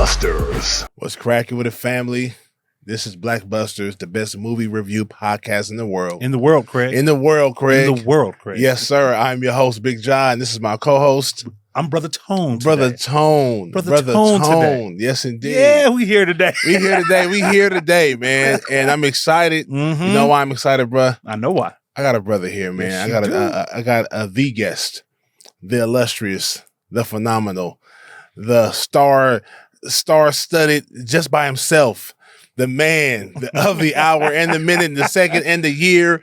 BlackBusters. What's cracking with the family? This is BlackBusters, the best movie review podcast in the world. In the world, Craig. In the world, Craig. In the world, Craig. Yes, sir. I'm your host, Big John. This is my co-host. I'm Brother Tone today. Brother Tone. Brother Tone today. Yes, indeed. Yeah, we here today. We here today, man. And I'm excited. Mm-hmm. You know why I'm excited, bruh? I know why. I got a brother here, man. Yes, I got the guest, the illustrious, the phenomenal, the star-studded just by himself, the man of the hour and the minute and the second and the year.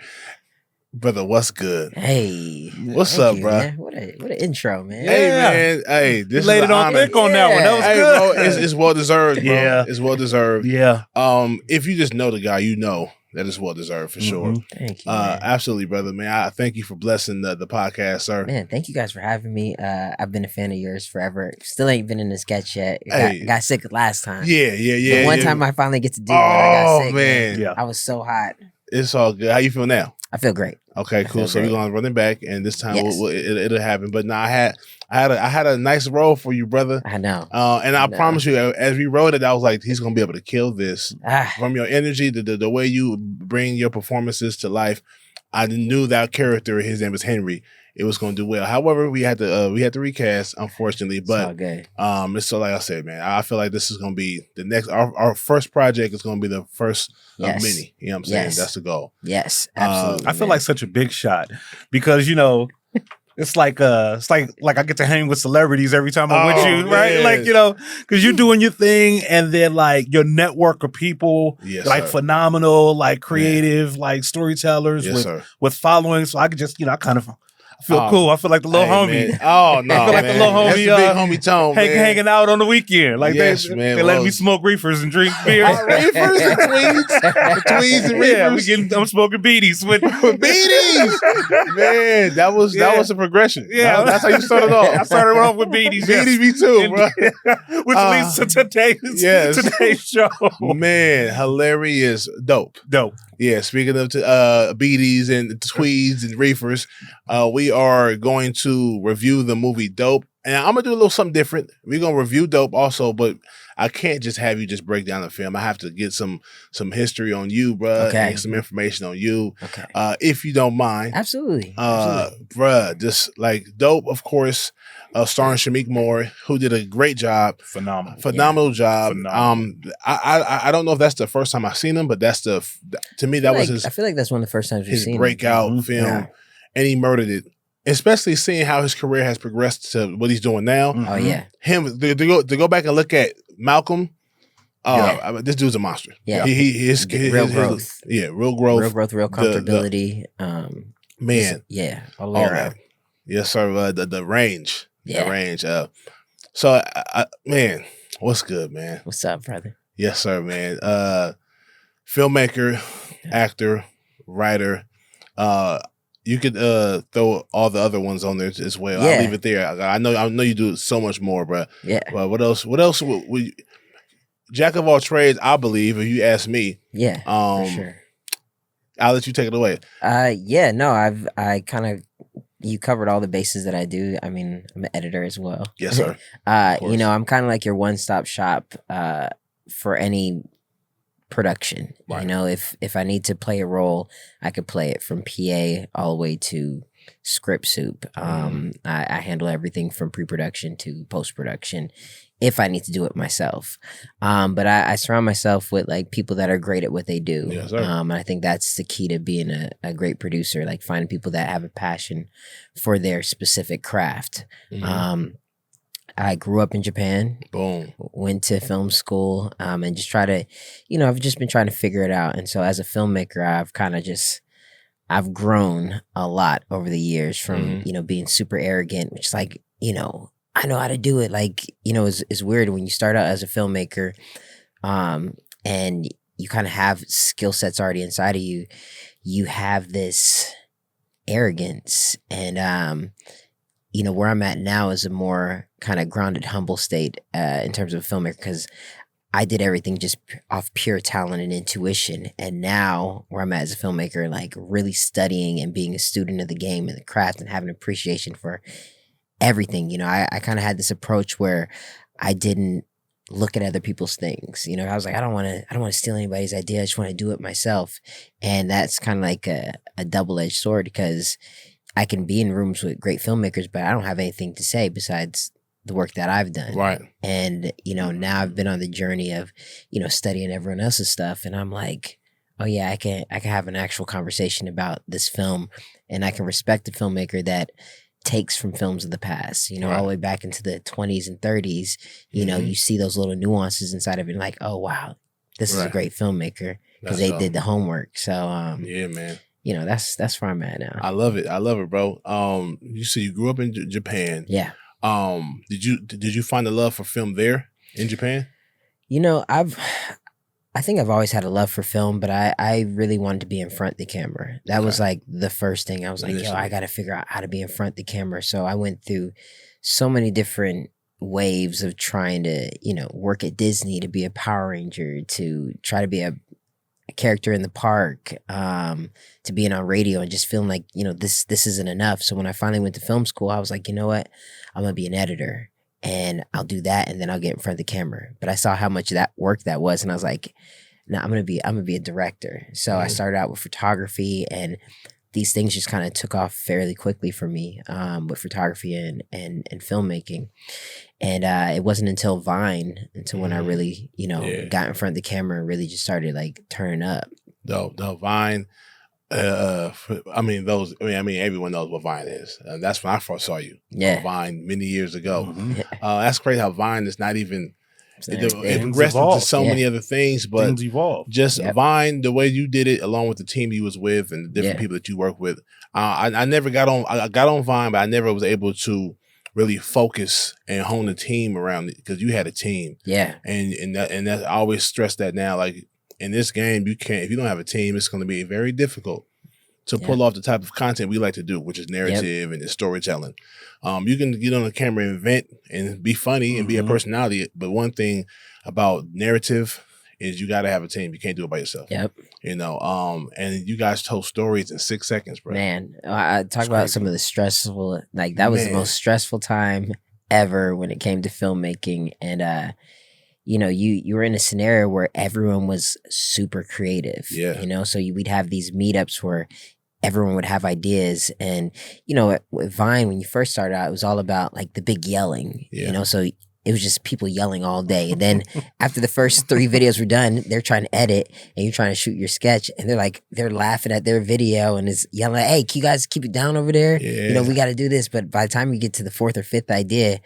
Brother, what's good? Hey. What's up, bro? Man. What an intro, man. Hey, man. Hey, this laid is it on thick on that one. That was good. Bro, it's well deserved, bro. Yeah. It's well deserved. Yeah. If you just know the guy, you know that it's well deserved for sure. Thank you, man. Absolutely, brother, man. I thank you for blessing the podcast, sir. Man, thank you guys for having me. I've been a fan of yours forever. Still ain't been in the sketch yet. Hey. Got sick last time. Yeah. But one time I finally get to do it. I got sick, man. Yeah. I was so hot. It's all good. How you feel now? I feel great. Okay, cool. So we're gonna run it back, and this time Yes. it'll happen. But now I had a nice role for you, brother. I know. And I promise you, as we wrote it, I was like, he's gonna be able to kill this from your energy, the way you bring your performances to life. I knew that character. His name was Henry. It was going to do well. However, we had to recast, unfortunately. But it's all good. It's so like I said, man. I feel like this is going to be the next. Our first project is going to be the first of many. You know what I'm saying? Yes. That's the goal. Yes, absolutely. I feel like such a big shot because, it's like I get to hang with celebrities every time I'm with you, right? Man. Like, because you're doing your thing and then like your network of people, Yes, like sir. phenomenal, like creative, like storytellers Yes, sir. with following. So I could just, I kind of feel cool. I feel like the little homie. Man. Oh no, I feel like the little That's homie, the big homie Tone, man. Hanging out on the weekend. Like Yes, they man. let me smoke reefers and drink beer. Reefers and tweeds, the tweeds and reefers. Yeah, I'm smoking beaties with beaties. Man, that was a progression. Yeah. That's how you started off. I started off with beaties. Beaties, me too, bro. Which leads to today's show. Man, hilarious, dope. Yeah, speaking of beaties and tweeds and reefers, we are going to review the movie Dope. And I'm going to do a little something different. We're going to review Dope also, but I can't just have you just break down the film. I have to get some history on you, bro, Okay. and some information on you, Okay. if you don't mind. Absolutely. Bruh, just like Dope, of course, starring Shameik Moore, who did a great job. Phenomenal job. I don't know if that's the first time I've seen him, but that's to me, that was his. I feel like that's one of the first times we've his seen breakout him. film, Yeah. and he murdered it. Especially seeing how his career has progressed to what he's doing now. Oh yeah. Him to go back and look at Malcolm. This dude's a monster. Yeah. His Real growth. Real growth. Real growth, real comfortability. Man, Yeah. All the all way that. around. Yes, sir. The range. Yeah. The range. So, man, what's good, man? What's up, brother? Yes, sir, man. Filmmaker, actor, writer. You could throw all the other ones on there as well. Yeah. I'll leave it there. I know you do so much more, bro. Yeah. But what else would you, jack of all trades, I believe, if you ask me. Yeah. For sure. I'll let you take it away. Yeah, no, I kind of, you covered all the bases that I do. I mean, I'm an editor as well. Yes, sir. I'm kind of like your one-stop shop for any production. Right. If I need to play a role, I could play it from PA all the way to script soup. I handle everything from pre-production to post-production if I need to do it myself. But I surround myself with like people that are great at what they do. Yes, sir. And I think that's the key to being a great producer, like finding people that have a passion for their specific craft. I grew up in Japan. Boom. Went to film school and just try to, I've just been trying to figure it out. And so as a filmmaker, I've grown a lot over the years from, being super arrogant, which is like, I know how to do it. Like, it's weird when you start out as a filmmaker and you kind of have skill sets already inside of you. You have this arrogance and, where I'm at now is a more kind of grounded, humble state in terms of a filmmaker because I did everything just off pure talent and intuition. And now where I'm at as a filmmaker, like really studying and being a student of the game and the craft and having appreciation for everything. I kind of had this approach where I didn't look at other people's things. You know, I was like, I don't want to steal anybody's idea. I just want to do it myself. And that's kind of like a double-edged sword, because I can be in rooms with great filmmakers, but I don't have anything to say besides the work that I've done. Right. And, you know, now I've been on the journey of, you know, studying everyone else's stuff. And I'm like, oh yeah, I can have an actual conversation about this film, and I can respect the filmmaker that takes from films of the past, you know, all the way back into the 20s and 30s. You know, you see those little nuances inside of it, and like, oh wow, this is a great filmmaker, because they did the homework. So yeah, man. You know, that's where I'm at now. I love it, bro. You said you grew up in Japan. Yeah. Did you find the love for film there in Japan? You know, I think I've always had a love for film, but I really wanted to be in front of the camera. That was like the first thing. I was like, yo, I got to figure out how to be in front of the camera. So I went through so many different waves of trying to, you know, work at Disney, to be a Power Ranger, to try to be a character in the park, to being on radio, and just feeling like, you know, this isn't enough. So when I finally went to film school, I was like, you know what, I'm gonna be an editor, and I'll do that, and then I'll get in front of the camera. But I saw how much that work that was, and I was like, no, I'm gonna be a director. So I started out with photography, and these things just kind of took off fairly quickly for me, with photography and filmmaking. And it wasn't until Vine, when I really, you know, got in front of the camera and really just started like turning up. No, Vine. Everyone knows what Vine is. That's when I first saw you. On Vine many years ago. That's crazy how Vine is not even. It progressed into so many other things, but things evolved. Just Vine, the way you did it, along with the team you was with and the different people that you work with. I never got on. I got on Vine, but I never was able to really focus and hone the team around it, because you had a team. Yeah. And that I always stress that now. Like in this game, you can't, if you don't have a team, it's going to be very difficult to pull off the type of content we like to do, which is narrative and storytelling. You can get on the camera and vent and be funny and be a personality, but one thing about narrative is you got to have a team. You can't do it by yourself. Yep. You know, and you guys told stories in 6 seconds, bro. Man, I talk about some of the stressful, like that was the most stressful time ever when it came to filmmaking. And, you know, you were in a scenario where everyone was super creative. Yeah. You know, so we'd have these meetups where everyone would have ideas. And, you know, with Vine, when you first started out, it was all about like the big yelling, you know, so it was just people yelling all day. And then after the first 3 videos were done, they're trying to edit and you're trying to shoot your sketch. And they're laughing at their video and is yelling like, hey, can you guys keep it down over there? Yeah. You know, we got to do this. But by the time you get to the 4th or 5th idea,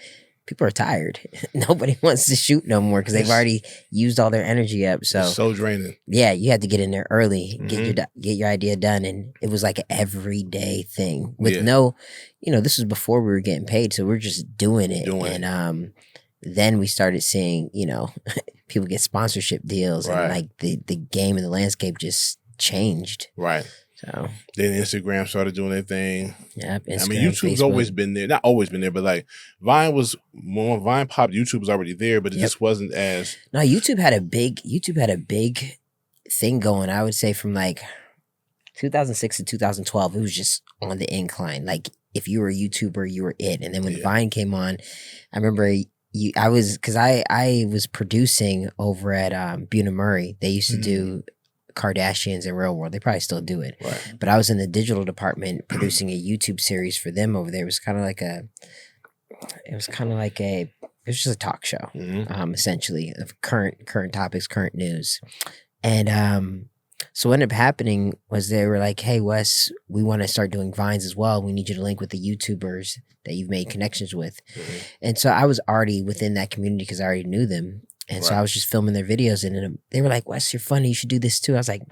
people are tired. Nobody wants to shoot no more because they've already used all their energy up. So it's so draining. Yeah, you had to get in there early, get your idea done, and it was like an everyday thing with no, you know, this was before we were getting paid, so we're just doing it. And then we started seeing, you know, people get sponsorship deals, and like the game and the landscape just changed. Right. So then Instagram started doing their thing. Yep. I mean, YouTube's always been there. Not always been there, but like Vine was, when Vine popped, YouTube was already there, but it just wasn't as. No, YouTube had a big thing going. I would say from like 2006 to 2012, it was just on the incline. Like if you were a YouTuber, you were it. And then when Vine came on, I remember I was producing over at Buena Murray. They used to do Kardashians and Real World. They probably still do it. Right. But I was in the digital department producing a YouTube series for them over there. It was just a talk show, essentially, of current topics, current news. And so what ended up happening was they were like, hey, Wes, we want to start doing Vines as well. We need you to link with the YouTubers that you've made connections with. And so I was already within that community because I already knew them. And so I was just filming their videos, and they were like, Wes, you're funny. You should do this too. I was like,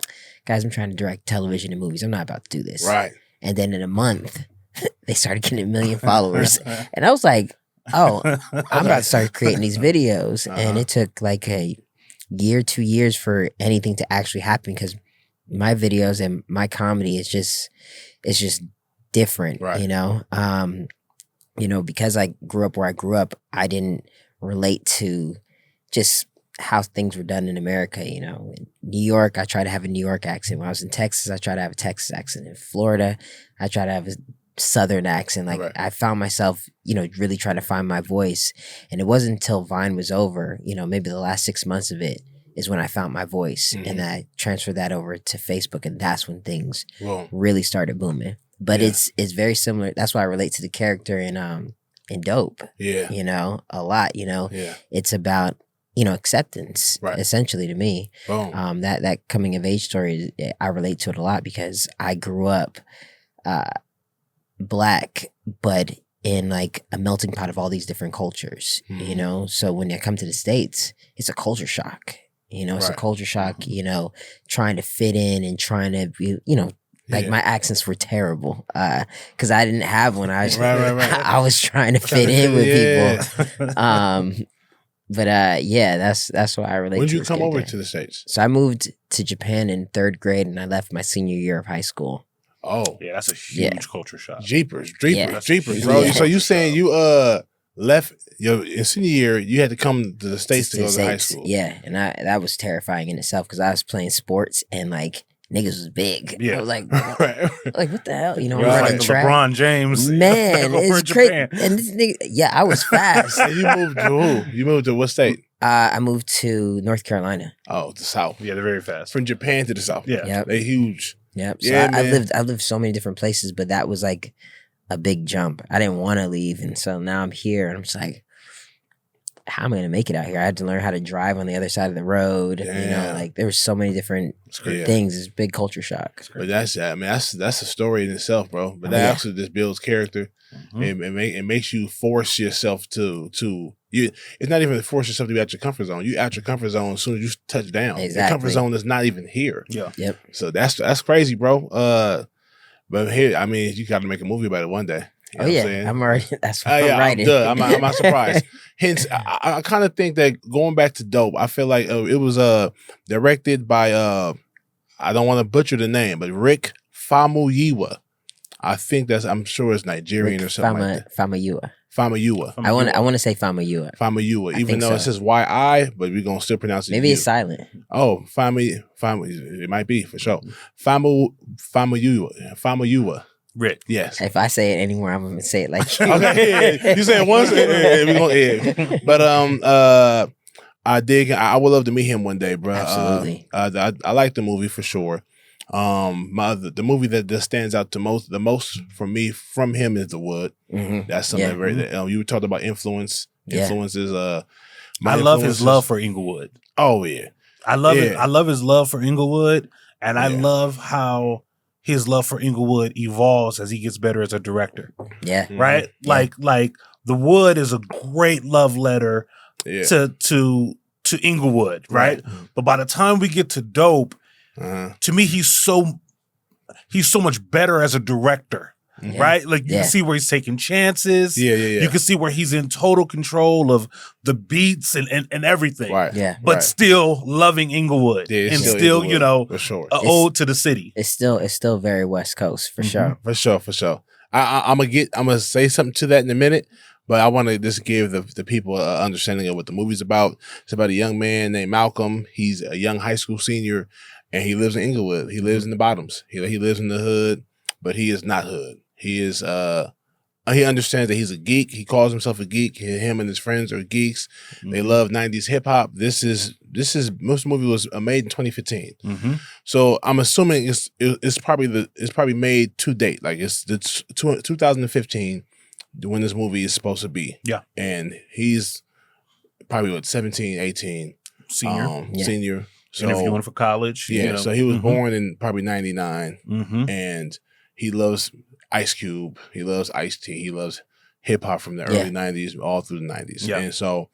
guys, I'm trying to direct television and movies. I'm not about to do this. Right. And then in a month, they started getting 1 million followers. And I was like, oh, I'm about to start creating these videos. And it took like a year, 2 years for anything to actually happen, because my videos and my comedy is just different, you know? You know, because I grew up where I grew up, I didn't relate to just how things were done in America. You know, in New York, I try to have a New York accent. When I was in Texas, I try to have a Texas accent. In Florida, I try to have a Southern accent. Like Right. I found myself, really trying to find my voice. And it wasn't until Vine was over, maybe the last 6 months of it is when I found my voice. Mhm. And I transferred that over to Facebook, and that's when things Well, really started booming. But Yeah. it's very similar. That's why I relate to the character in Dope, yeah. a lot, Yeah. It's about, acceptance, Right. essentially, to me. Boom. That coming of age story, I relate to it a lot because I grew up Black, but in like a melting pot of all these different cultures, Mhm. So when I come to the States, it's a culture shock. It's a Right. culture shock, trying to fit in and trying to be, like Yeah. my accents were terrible because I didn't have one. I was, Right. I was trying to Trying fit to in with people. people. But yeah, that's why I relate. When to did you this come over character. to the States? So I moved to Japan in 3rd grade, and I left my senior year of high school. Oh, Yeah, that's a huge Yeah. culture shock. Jeepers, Yeah. bro. Yeah. So you saying you left your in senior year? You had to come to the States to the go to high States. school. Yeah, and that was terrifying in itself because I was playing sports and like niggas was big. Yeah. I was like, right. like what the hell? I'm Right. Like running the track. LeBron James. Man, over it's in crazy. Japan. And this nigga, yeah, I was fast. And you moved to who? You moved to what state? I moved to North Carolina. Oh, the South. Yeah, they're very fast. From Japan to the South. Yeah. Yep. They huge. Yep. So Yeah, I man. lived so many different places, but that was like a big jump. I didn't want to leave, and so now I'm here, and I'm just like, how am I gonna make it out here? I had to learn how to drive on the other side of the road. Yeah. Like there were so many different Yeah. things. It's a big culture shock. But that's a story in itself, bro. But Oh, that yeah. actually just builds character. Mhm. It makes you force yourself to you. It's not even force yourself to be out your comfort zone. You out your comfort zone as soon as you touch down. Your comfort Exactly. zone is not even here. Yeah. Yep. So that's crazy, bro. But here, I mean, you got to make a movie about it one day. You know Oh what yeah, I'm saying? I'm already. That's what Oh, yeah, I'm writing. I'm not surprised. Hence, I kind of think that going back to Dope, I feel like it was directed by I don't want to butcher the name, but Rick Famuyiwa. I think I'm sure it's Nigerian Rick or something like that. Famuyiwa. Famuyiwa. I want to say Famuyiwa. Famuyiwa. I Even think though it so. says YI, but we're gonna still pronounce it. Maybe U. it's silent. Oh, Famu. It might be for sure. Famuyiwa. Rick. Yes. If I say it anymore, I'm gonna say it like you. Okay, yeah. You said once, we gonna, yeah. But I would love to meet him one day, bro. Absolutely. I like the movie for sure. The movie that stands out the most for me from him is The Wood. Mhm. That's something Yeah. very. You talked about influence. Yeah. Influences. I love his love for Inglewood. Oh yeah. I love Yeah. it. I love his love for Inglewood, and I Yeah. love how his love for Inglewood evolves as he gets better as a director. Yeah. Right? Yeah. Like The Wood is a great love letter Yeah. to Inglewood, right? Right. But by the time we get to Dope, Uh-huh. to me he's so much better as a director. Mhm. Right? Like you Yeah. can see where he's taking chances. Yeah. You can see where he's in total control of the beats and everything. Right. Yeah. But Right. still loving Inglewood. Yeah, it's and still, Inglewood, you know, for sure. a ode to the city. It's still very West Coast for sure. For sure. I'm gonna say something to that in a minute, but I want to just give the people an understanding of what the movie's about. It's about a young man named Malcolm. He's a young high school senior, and he lives in Inglewood. He lives in the bottoms. He lives in the hood, but he is not hood. He is he understands that he's a geek. He calls himself a geek. Him and his friends are geeks. They love 90s hip hop. This is most movie was made in 2015. Mm-hmm. So I'm assuming it's probably made to date. Like it's 2015 when this movie is supposed to be. Yeah. And he's probably 17, 18. Senior. Yeah. Senior. So Interviewing for college. yeah, you know. so he was Mhm. born in probably 99 Mhm. and he loves Ice Cube, he loves Ice-T, he loves hip hop from the Yeah. early 90s all through the 90s. Yeah. And so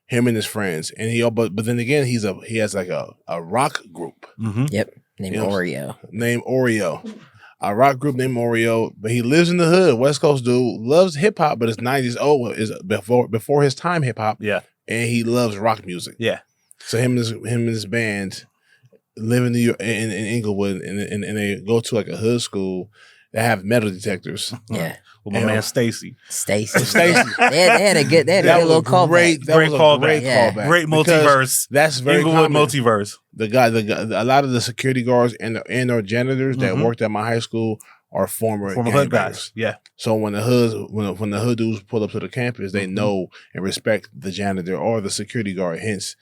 him and his friends, and but then again he has like a rock group Mhm. Yep. Named You know, Oreo. named Oreo. A rock group named Oreo, but he lives in the hood, West Coast dude, loves hip hop, but it's 90s is before his time hip hop, Yeah. and he loves rock music. Yeah. So him and his band live in New York, in Inglewood, and they go to like a hood school that have metal detectors. Yeah. With my Yeah. man Stacy. Stacy. they had a good That was little a callback. great, that Great was a callback. great Yeah. callback. Great Because multiverse. That's very Inglewood common. multiverse. The guy, a lot of the security guards and our janitors that Mhm. worked at my high school are former hood gangbangers. guys. Yeah. So when the hood dudes pull up to the campus, they know and respect the janitor or the security guard. Hence,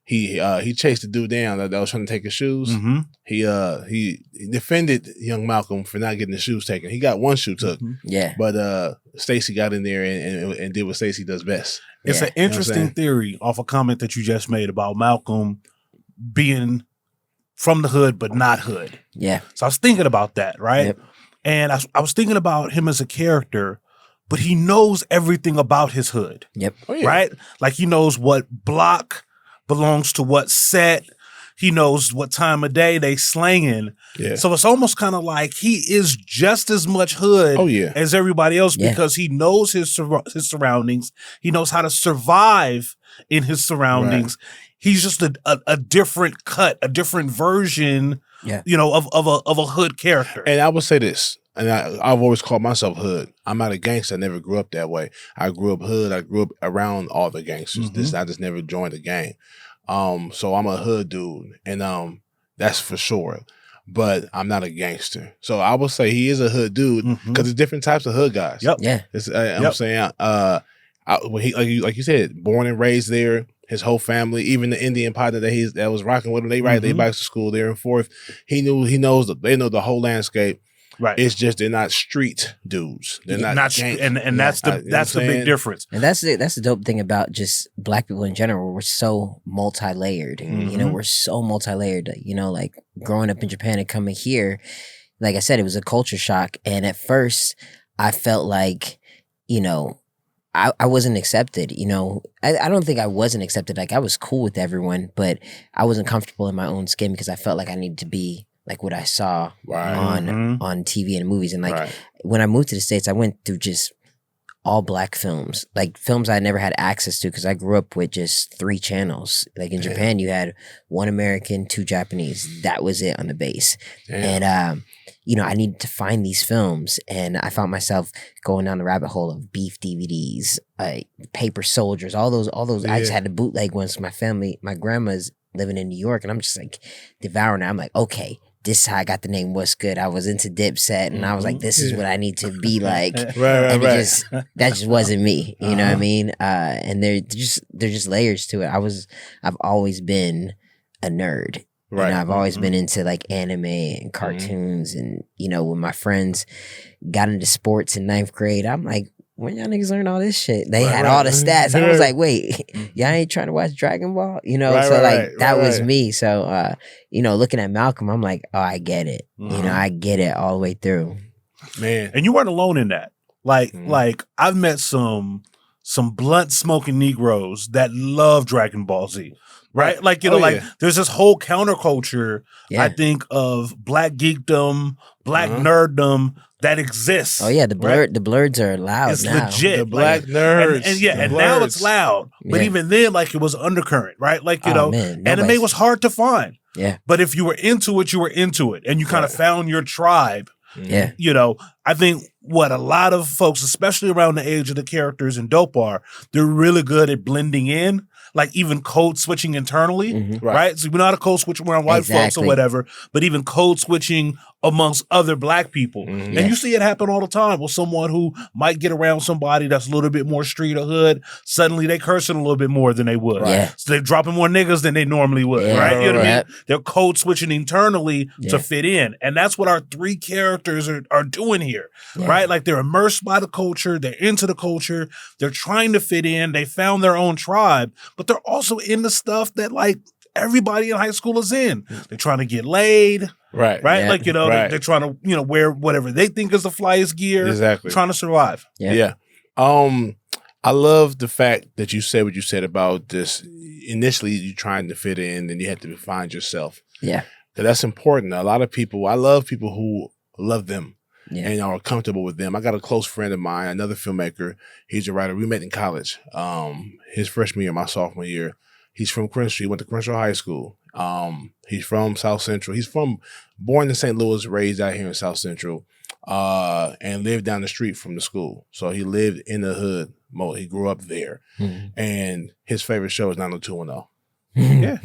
he chased the dude down that was trying to take his shoes. Mm-hmm. He defended young Malcolm for not getting the shoes taken. He got one shoe took. Yeah. But Stacy got in there and did what Stacy does best. It's an interesting theory off a comment that you just made about Malcolm being from the hood but not hood. Yeah. So I was thinking about that, right? Yep. And I was thinking about him as a character, but he knows everything about his hood. Yep. Oh, yeah. Right? Like he knows what block belongs to what set. He knows what time of day they slanging. Yeah. So it's almost kind of like he is just as much hood as everybody else because he knows his surroundings. He knows how to survive in his surroundings. Right. He's just a different cut, a different version, of a hood character. And I would say this, and I've always called myself hood. I'm not a gangster. I never grew up that way. I grew up hood. I grew up around all the gangsters. I just never joined a gang. So I'm a hood dude, and that's for sure. But I'm not a gangster. So I would say he is a hood dude because there's different types of hood guys. Yep. Yeah. I'm saying, like you said, born and raised there. His whole family, even the Indian partner that was rocking with him, they ride their bikes to school there and forth. They know the whole landscape. Right. It's just they're not street dudes. They're not and that's the big difference. And that's the dope thing about just Black people in general. We're so multi-layered. We're so multi-layered. Like growing up in Japan and coming here, like I said, it was a culture shock. And at first, I felt like, I wasn't accepted. I don't think I wasn't accepted. Like I was cool with everyone, but I wasn't comfortable in my own skin because I felt like I needed to be like what I saw on TV and movies. And like when I moved to the States, I went through just all Black films, like films I never had access to because I grew up with just 3 channels. Like in Japan, you had 1 American, 2 Japanese. That was it on the base. And I needed to find these films, and I found myself going down the rabbit hole of Beef DVDs, Paper Soldiers, all those. I just had to bootleg ones. My grandma's living in New York, and I'm just like devouring it. I'm like, okay, this is how I got the name What's Good. I was into Dipset, and I was like, this is what I need to be like. That just wasn't me. You know what I mean? And they're just layers to it. I've always been a nerd. Right. I've always been into like anime and cartoons, and when my friends got into sports in 9th grade, I'm like, when y'all niggas learn all this shit? They had all the stats. I was like, wait, y'all ain't trying to watch Dragon Ball? That was me. So, looking at Malcolm, I'm like, oh, I get it. I get it all the way through. Man. And you weren't alone in that. Like I've met some blunt smoking Negroes that love Dragon Ball Z. Right? Like, there's this whole counterculture, I think, of Black geekdom, Black nerddom that exists. Oh, yeah. The blurs are loud it's now. It's legit. The Black nerds. And now it's loud. But even then, like, it was undercurrent, right? Like, anime was hard to find. Yeah. But if you were into it, you were into it. And you kind of found your tribe. Yeah. I think what a lot of folks, especially around the age of the characters in Dope are, they're really good at blending in. Like even code switching internally, right? So we're not a code switch around white folks or whatever, but even code switching amongst other Black people. And you see it happen all the time with someone who might get around somebody that's a little bit more street or hood. Suddenly they cursing a little bit more than they would. Right? So they're dropping more niggas than they normally would, right? You know what I mean? They're code switching internally to fit in. And that's what our 3 characters are doing here, right? Like they're immersed by the culture. They're into the culture. They're trying to fit in. They found their own tribe, but they're also into stuff that like everybody in high school is in. They're trying to get laid. Right. Yeah. Like, they're trying to, wear whatever they think is the flyest gear. Exactly. Trying to survive. Yeah. I love the fact that you said what you said about this. Initially, you trying to fit in, and you had to find yourself. Yeah. Because that's important. A lot of people, I love people who love them. Yeah. And are comfortable with them. I got a close friend of mine, another filmmaker. He's a writer. We met in college. His freshman year, my sophomore year. He's from Crenshaw. He went to Crenshaw High School. He's from South Central. He's born in St. Louis, raised out here in South Central, and lived down the street from the school. So he lived in the hood. He grew up there. And his favorite show is 90210. Yeah.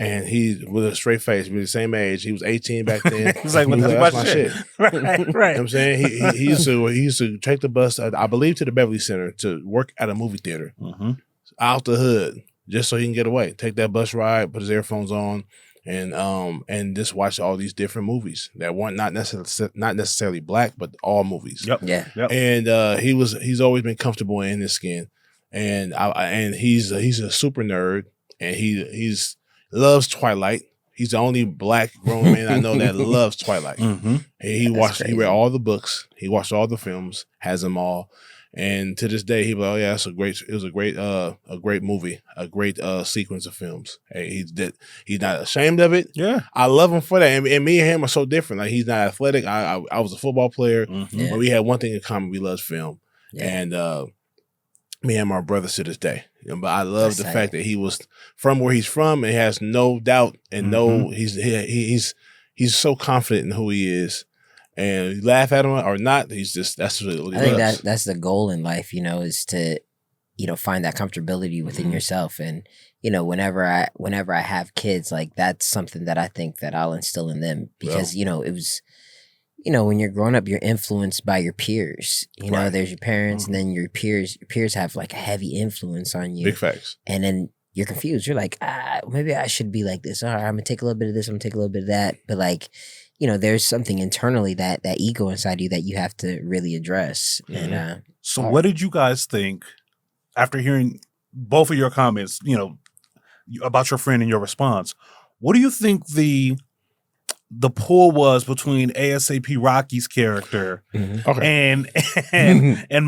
And he with a straight face, we the same age. He was 18 back then. He's like, that's my shit. Right. You know what I'm saying? He used to take the bus, I believe, to the Beverly Center to work at a movie theater out the hood just so he can get away. Take that bus ride, put his earphones on, and just watch all these different movies that weren't not necessarily black, but all movies. Yep. Yeah. And he's always been comfortable in his skin, and he's a super nerd, and he's loves Twilight. He's the only black grown man I know that loves Twilight. And he read all the books, he watched all the films, has them all. And to this day, he was like, oh yeah, it was a great movie, a great sequence of films. Hey, he's not ashamed of it. Yeah. I love him for that. And me and him are so different. Like, he's not athletic. I was a football player, but we had one thing in common: we loved film. And me and my brothers to this day. But I love the fact that he was from where he's from and has no doubt and he's so confident in who he is. And you laugh at him or not, that's what he loves. I think that's the goal in life, is to, find that comfortability within yourself. And, whenever I have kids, like, that's something that I think that I'll instill in them because, it was, when you're growing up, you're influenced by your peers. There's your parents and then your peers. Your peers have like a heavy influence on you. Big facts. And then you're confused. You're like, maybe I should be like this. All right, I'm going to take a little bit of this. I'm going to take a little bit of that. But like, there's something internally that ego inside you that you have to really address. And so what did you guys think after hearing both of your comments, about your friend and your response? What do you think the pull was between ASAP Rocky's character and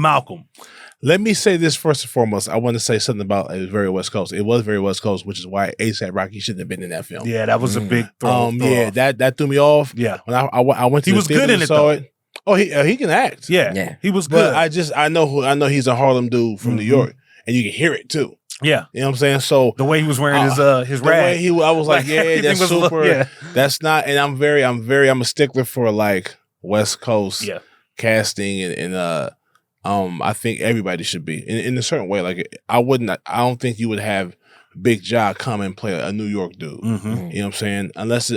Malcolm? Let me say this first and foremost. I want to say something about it was very West Coast. It was very West Coast, which is why ASAP Rocky shouldn't have been in that film. Yeah, that was a big throw. That threw me off. Yeah, when I went to he was good in it saw though. It. Oh, he can act. Yeah, he was good. But I know he's a Harlem dude from New York, and you can hear it too. Yeah, you know what I'm saying. So the way he was wearing his rag, way I was like, yeah, that's super. That's not. And I'm a stickler for like West Coast casting and I think everybody should be in a certain way. Like I don't think you would have Big Ja come and play a New York dude. You know what I'm saying? Unless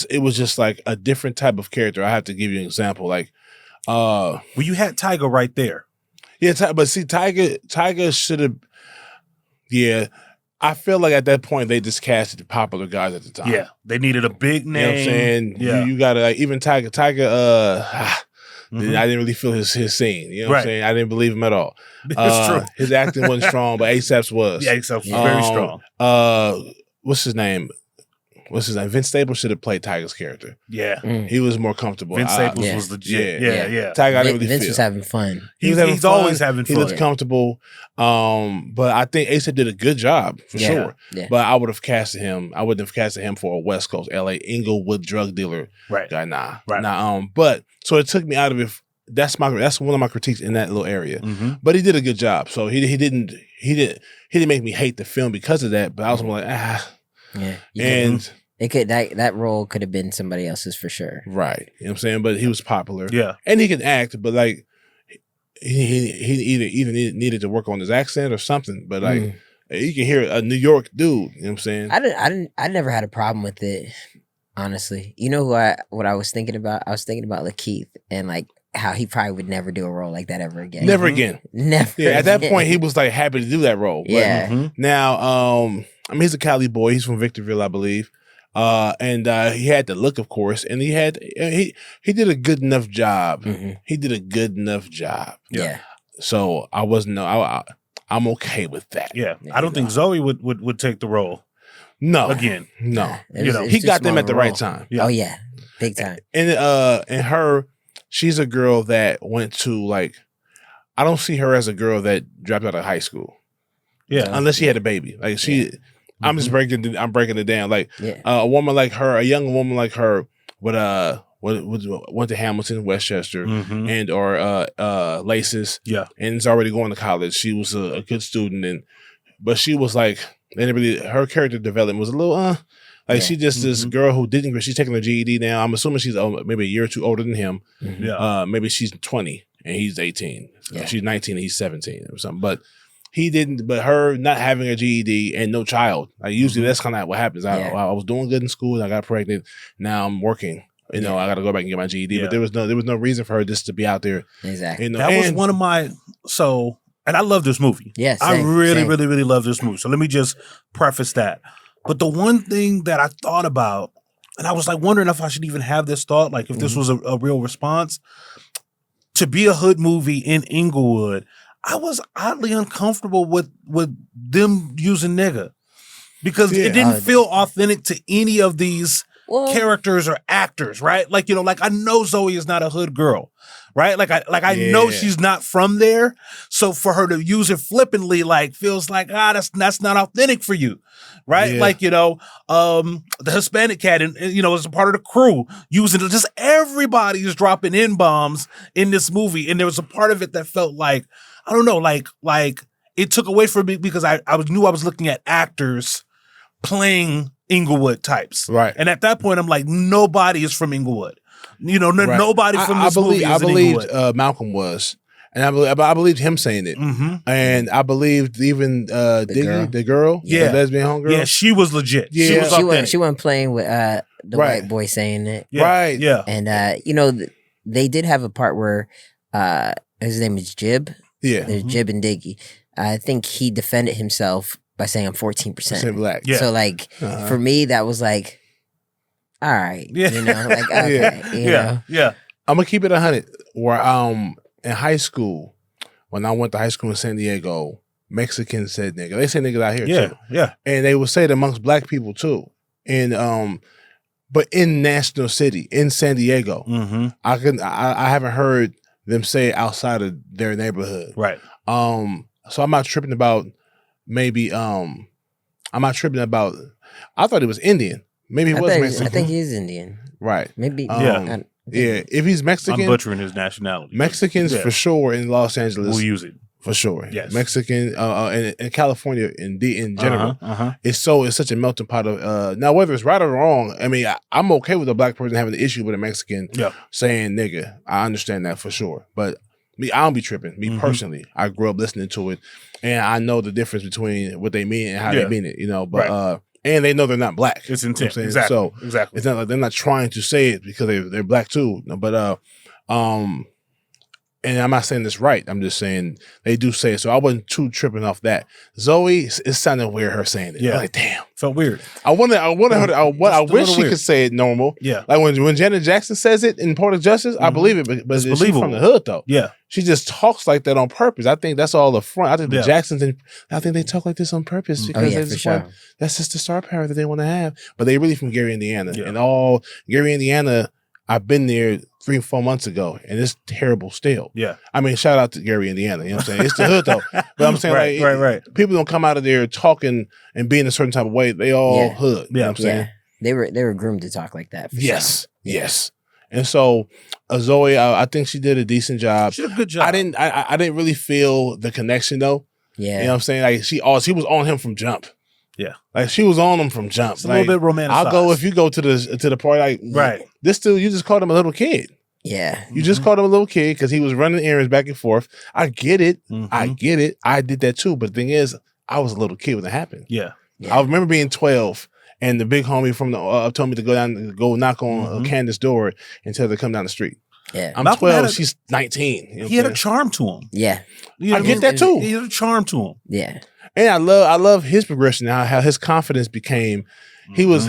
it was just like a different type of character. I have to give you an example. Like, well, you had Tyga right there. Yeah, but see, Tyga should have. Yeah, I feel like at that point they just casted the popular guys at the time. Yeah, they needed a big name. You know what I'm saying? Yeah, you gotta like, even Tyga. I didn't really feel his scene. You know what I'm saying? I didn't believe him at all. It's true. His acting wasn't strong, but ASAP's was. Yeah, ASAP's was very strong. What's his name? Vince Staples should have played Tyga's character. Yeah. He was more comfortable. Vince Staples was legit. Yeah. Tyga, I didn't really Vince feel. was having fun. He's always having fun. He looked comfortable. But I think ASAP did a good job, for sure. Yeah. But I would have casted him. I wouldn't have casted him for a West Coast, LA, Inglewood drug dealer guy. Nah. Right. Nah. But so it took me out of it. That's one of my critiques in that little area. But he did a good job. So he didn't make me hate the film because of that. But I was more like, Yeah. And it could that role could have been somebody else's for sure. Right. You know what I'm saying? But he was popular. Yeah. And he can act, but like he either needed to work on his accent or something. But like you can hear a New York dude, you know what I'm saying? I never had a problem with it, honestly. You know what I was thinking about? I was thinking about Lakeith and like how he probably would never do a role like that ever again. Never again. Never. Yeah, at that point he was like happy to do that role. But now I mean he's a Cali boy. He's from Victorville, I believe. And he had the look, of course, and he did a good enough job. He did a good enough job. Yeah. So I'm okay with that. Yeah. I don't think Zoe would take the role. No. Again. No. It's he got them at the right time. Yeah. Oh yeah. Big time. And her, she's a girl that went to like, I don't see her as a girl that dropped out of high school. Yeah. Unless she had a baby. Like I'm just breaking it down. Like a woman like her, a young woman like her went to Hamilton, Westchester, and or Laces. Yeah. And is already going to college. She was a good student but she was like, her character development was a little she's just this girl who she's taking her GED now. I'm assuming she's maybe a year or two older than him. Maybe she's 20 and he's 18. She's 19 and he's 17 or something. But he didn't, but her not having a GED and no child. Like usually that's kind of what happens. I was doing good in school and I got pregnant. Now I'm working. You know, I got to go back and get my GED. But there was no reason for her just to be out there. Exactly. You know, that was one of my and I love this movie. Yes, I really love this movie. So let me just preface that. But the one thing that I thought about, and I was like wondering if I should even have this thought, like if this was a real response, to be a hood movie in Inglewood, I was oddly uncomfortable with them using nigga because it didn't feel authentic to any of these characters or actors, right? Like, you know, like I know Zoe is not a hood girl, right? Like I know she's not from there. So for her to use it flippantly, like feels like, that's not authentic for you, right? Yeah. Like, you know, the Hispanic cat, and you know, as a part of the crew, using it, just everybody is dropping in bombs in this movie. And there was a part of it that felt like, I don't know, like it took away from me because I knew I was looking at actors playing Inglewood types. Right. And at that point, I'm like, nobody is from Inglewood. You know, nobody from this movie is in Inglewood. Malcolm was. And I believed him saying it. Mm-hmm. And I believed even Diggy, the girl, the lesbian homegirl. Yeah, she was legit. Yeah. She wasn't playing with the white boy saying it. Yeah. Right. Yeah. And, you know, they did have a part where his name is Jib. Yeah. There's Jib and Diggy. I think he defended himself by saying I'm 14% black. Yeah. So like for me, that was like, all right. Yeah. You know, like okay. You know? Yeah. I'm gonna keep it 100. Where in high school, when I went to high school in San Diego, Mexicans said nigga. They say niggas out here too. Yeah. And they would say it amongst black people too. And but in National City, in San Diego, I haven't heard them say it outside of their neighborhood. Right. So I'm not tripping about maybe I'm not tripping about I thought he was Indian. Maybe he was Mexican. I think he is Indian. Right. Maybe yeah. If he's Mexican, I'm butchering his nationality. Mexicans for sure in Los Angeles will use it. For sure. Yes. Mexican in California in general. It's such a melting pot of now whether it's right or wrong, I mean I'm okay with a black person having an issue with a Mexican saying nigga. I understand that for sure. But me, I don't be tripping. Me personally, I grew up listening to it, and I know the difference between what they mean and how they mean it. You know, but and they know they're not black. It's intent. You know exactly. So exactly. It's not like they're not trying to say it because they're black too. But and I'm not saying this right. I'm just saying they do say it. So I wasn't too tripping off that. Zoe, it sounded weird her saying it. Yeah. I'm like, damn. Felt weird. I wanted her. I wish she could say it normal. Yeah. Like when Janet Jackson says it in Poetic Justice, I believe it. But she's from the hood though. Yeah. She just talks like that on purpose. I think that's all the front. I think the Jacksons, I think they talk like this on purpose because that's just the star power that they want to have. But they really from Gary, Indiana. Yeah. And Gary, Indiana, I've been there 3-4 months ago, and it's terrible still. Yeah. I mean, shout out to Gary, Indiana. You know what I'm saying? It's the hood, though. But I'm saying, right. People don't come out of there talking and being a certain type of way. They all hood. You know what I'm saying? They were groomed to talk like that. Yes. And so, Zoe, I think she did a decent job. She did a good job. I didn't really feel the connection, though. Yeah. You know what I'm saying? Like, she was on him from jump. Yeah, like she was on him from jump. It's a little bit romanticized. I'll go if you go to the party. Like, this dude, you just called him a little kid. Yeah, you just called him a little kid because he was running errands back and forth. I get it. I get it. I did that too. But the thing is, I was a little kid when it happened. Yeah. I remember being 12, and the big homie from the told me to go knock on Candace's door and tell her to come down the street. Yeah, I'm 12. She's 19. You know he had a charm to him. Yeah, I get that too. He had a charm to him. Yeah. And I love his progression now. How his confidence became. He was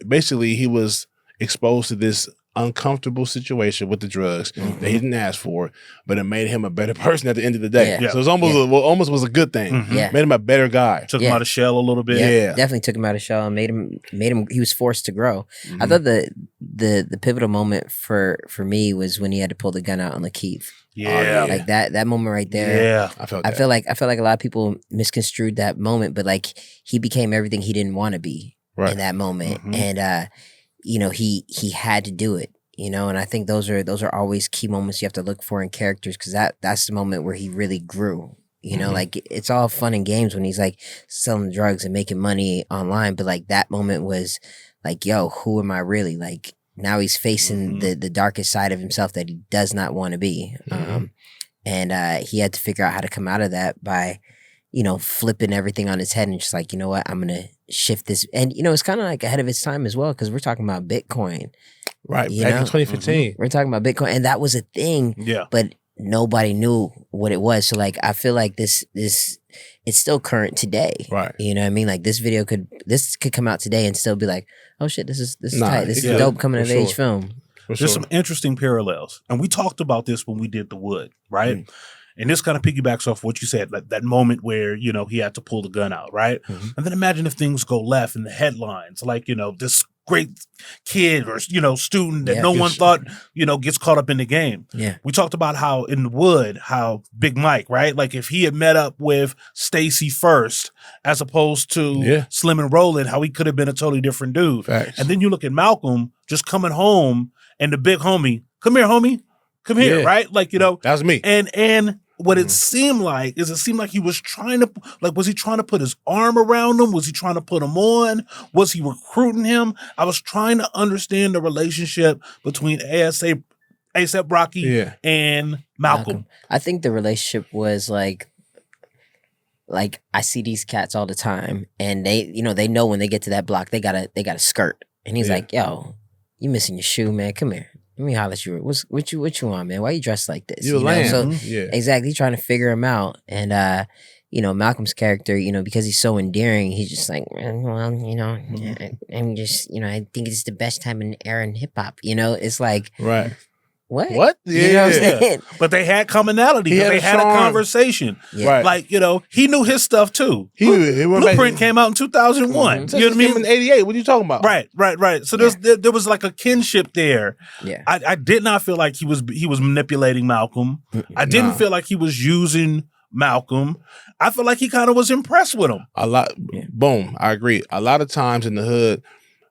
basically he was exposed to this uncomfortable situation with the drugs that he didn't ask for, but it made him a better person at the end of the day. Yeah. So it's almost was a good thing. Yeah. Made him a better guy. Took him out of shell a little bit. Yeah. Definitely took him out of shell and made him he was forced to grow. I thought the pivotal moment for me was when he had to pull the gun out on Lakeith. Yeah. Like that moment right there. Yeah. I feel like a lot of people misconstrued that moment, but like he became everything he didn't want to be in that moment. And he had to do it, and I think those are always key moments you have to look for in characters, because that's the moment where he really grew. Like it's all fun and games when he's like selling drugs and making money online, but like that moment was like, yo, who am I really? Like now he's facing the darkest side of himself that he does not want to be. And he had to figure out how to come out of that by, flipping everything on its head and just like, you know what, I'm going to shift this. And, it's kind of like ahead of its time as well, because we're talking about Bitcoin. Right, back in 2015. We're talking about Bitcoin, and that was a thing. Yeah. But nobody knew what it was. So, like, I feel like this it's still current today. Right. You know what I mean? Like, this could come out today and still be like, oh shit, this is tight. This is a dope coming of age film. There's some interesting parallels. And we talked about this when we did The Wood, right? Mm-hmm. And this kind of piggybacks off what you said, like that moment where, he had to pull the gun out, right? Mm-hmm. And then imagine if things go left in the headlines, like, this great kid or, student that no one thought, gets caught up in the game. Yeah. We talked about how in The Wood, how Big Mike, right? Like if he had met up with Stacy first, as opposed to Slim and Roland, how he could have been a totally different dude. Facts. And then you look at Malcolm just coming home and the big homie, come here, homie. Come here, right? Like, that was me. And what it seemed like he was trying to, like, was he trying to put his arm around him? Was he trying to put him on? Was he recruiting him? I was trying to understand the relationship between A$AP Rocky and Malcolm. I think the relationship was like I see these cats all the time, and they know when they get to that block, they gotta skirt. And he's like, yo, you missing your shoe, man. Come here. Let me holler at you. What you want, man? Why you dressed like this? So exactly, trying to figure him out. And Malcolm's character, because he's so endearing, he's just like, well, I'm just, I think it's the best time in era in hip hop. It's like, right. What? Yeah. You know what I'm saying? But they had commonality. They had a conversation. Yeah. Right. Like, he knew his stuff too. Blueprint came out in 2001. Mm-hmm. You know what I mean? In 88. What are you talking about? Right. So there was like a kinship there. Yeah. I did not feel like he was manipulating Malcolm. I didn't feel like he was using Malcolm. I feel like he kind of was impressed with him. Boom. I agree. A lot of times in the hood,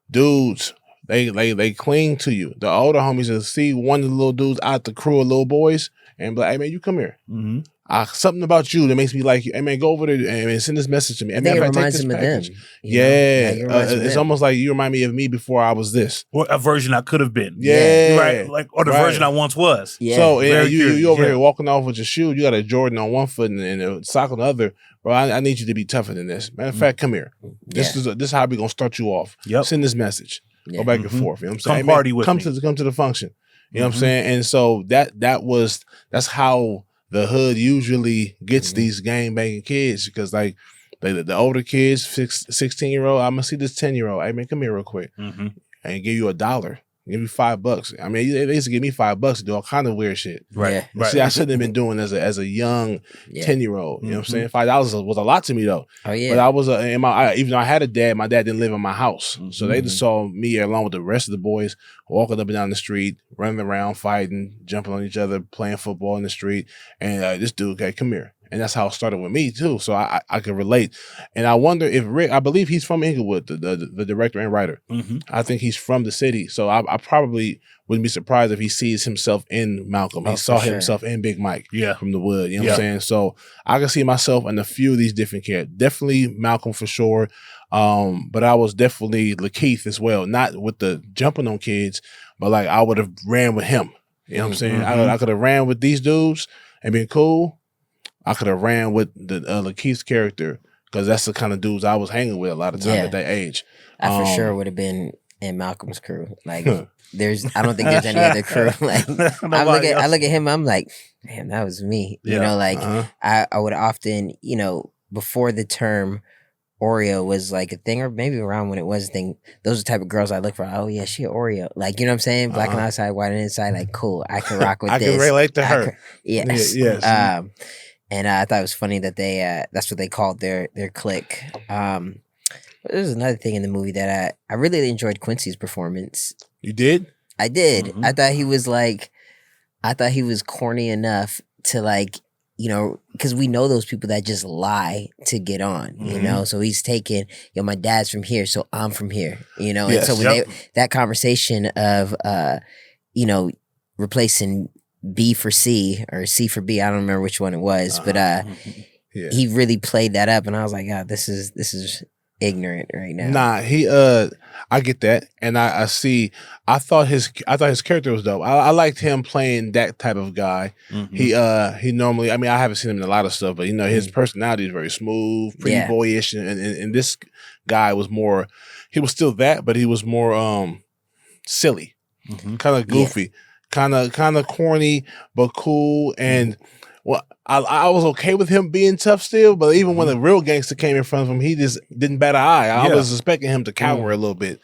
dudes, They cling to you. The older homies will see one of the little dudes out the crew of little boys and be like, hey, man, you come here. Mm-hmm. Something about you that makes me like you. Hey, man, go over there and send this message to me. I think it reminds him of them. It's almost like you remind me of me before I was this. Or a version I could have been. Yeah. Right. Like, or the version I once was. Yeah. So you over here walking off with your shoe. You got a Jordan on one foot and a sock on the other. Bro, I need you to be tougher than this. Matter of fact, come here. This is how we going to start you off. Yep. Send this message. Go back and forth. You know what I'm saying? Come party with me. Come to the function. You know what I'm saying? And so that's how the hood usually gets these gang banging kids, because like the older kids, 16-year-old, I'm gonna see this 10-year-old. Hey man, come here real quick. And give you $1. Give me $5. I mean, they used to give me $5 to do all kind of weird shit. Right. Yeah. See, I shouldn't have been doing as a young 10-year-old. You know what I'm saying? $5 was a lot to me though. Oh yeah. But I was even though I had a dad, my dad didn't live in my house, so they just saw me along with the rest of the boys walking up and down the street, running around, fighting, jumping on each other, playing football in the street, and this dude, okay, come here. And that's how it started with me too. So I could relate. And I wonder if Rick, I believe he's from Inglewood, the director and writer. I think he's from the city. So I probably wouldn't be surprised if he sees himself in Malcolm. He saw himself in Big Mike from the Wood. You know what I'm saying? So I can see myself in a few of these different characters. Definitely Malcolm for sure. But I was definitely Lakeith as well. Not with the jumping on kids, but like I would have ran with him. You know what I'm saying? I could have ran with these dudes and been cool. I could have ran with the Lakeith's character, because that's the kind of dudes I was hanging with a lot of time at that age. I for sure would have been in Malcolm's crew. Like, I don't think there's any other crew. Like, I look at him, I'm like, damn, that was me. You know, like I would often, before the term Oreo was like a thing, or maybe around when it was a thing, those are the type of girls I look for. Oh yeah, she an Oreo. Like, you know what I'm saying? Black on outside, white on inside. Like, cool. I can rock with this. I can relate to her. Yes. Yes. And I thought it was funny that that's what they called their clique. There's another thing in the movie that I really enjoyed Quincy's performance. You did? I did. I thought he was corny enough to, like, because we know those people that just lie to get on, you know? So he's taking, my dad's from here, so I'm from here, Yes. And so when that conversation of, replacing B for C or C for B, I don't remember which one it was, but he really played that up, and I was like, God, this is ignorant right now. Nah, I get that, and I see. I thought his character was dope. I liked him playing that type of guy. He normally, I mean, I haven't seen him in a lot of stuff, but his personality is very smooth, pretty boyish, and this guy was more. He was still that, but he was more silly, kind of goofy, kind of corny, but cool. And well, I was okay with him being tough still, but even when the real gangster came in front of him, he just didn't bat an eye. I was expecting him to cower a little bit.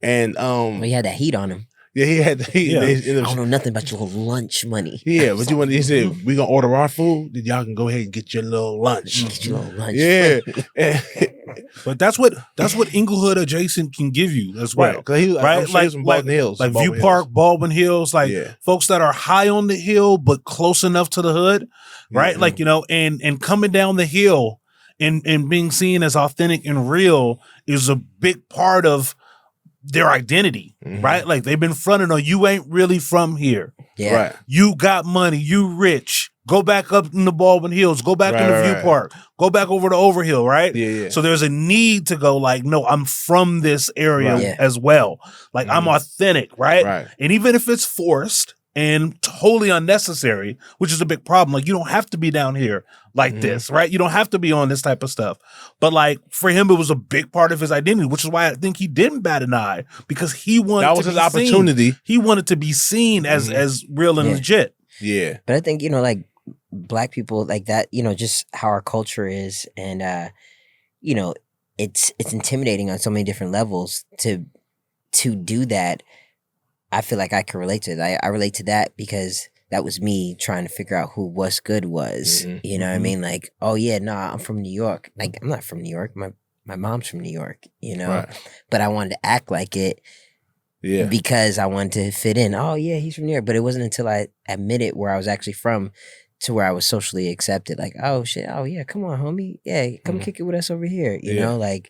And well, he had that heat on him. Yeah, he had the heat. I don't know nothing about your lunch money. Yeah, but he said, we gonna order our food, then y'all can go ahead and get your little lunch. Get your little lunch. Yeah. But that's what Inglewood adjacent can give you as well. Right? Like Baldwin Hills. Like View Park, Baldwin Hills, like folks that are high on the hill but close enough to the hood. Right? Like, and coming down the hill and being seen as authentic and real is a big part of their identity, right? Like they've been fronting on, you ain't really from here. Yeah. Right. You got money, you rich. Go back up in the Baldwin Hills, go back in the View Park, go back over to Overhill, right? Yeah. So there's a need to go like, no, I'm from this area as well. Like I'm authentic, right? And even if it's forced and totally unnecessary, which is a big problem. Like you don't have to be down here like this, right? You don't have to be on this type of stuff. But like for him, it was a big part of his identity, which is why I think he didn't bat an eye because he wanted that was to his be opportunity. Seen. He wanted to be seen as real and legit. Yeah. But I think, like Black people like that, just how our culture is and it's intimidating on so many different levels to do that. I feel like I can relate to it. I relate to that because that was me trying to figure out who What's Good was. You know what I mean? Like, oh yeah, I'm from New York. Like, I'm not from New York. My mom's from New York, But I wanted to act like it because I wanted to fit in. Oh yeah, he's from New York. But it wasn't until I admitted where I was actually from to where I was socially accepted. Like, oh shit, oh yeah, come on, homie. Yeah, come kick it with us over here. You know, like,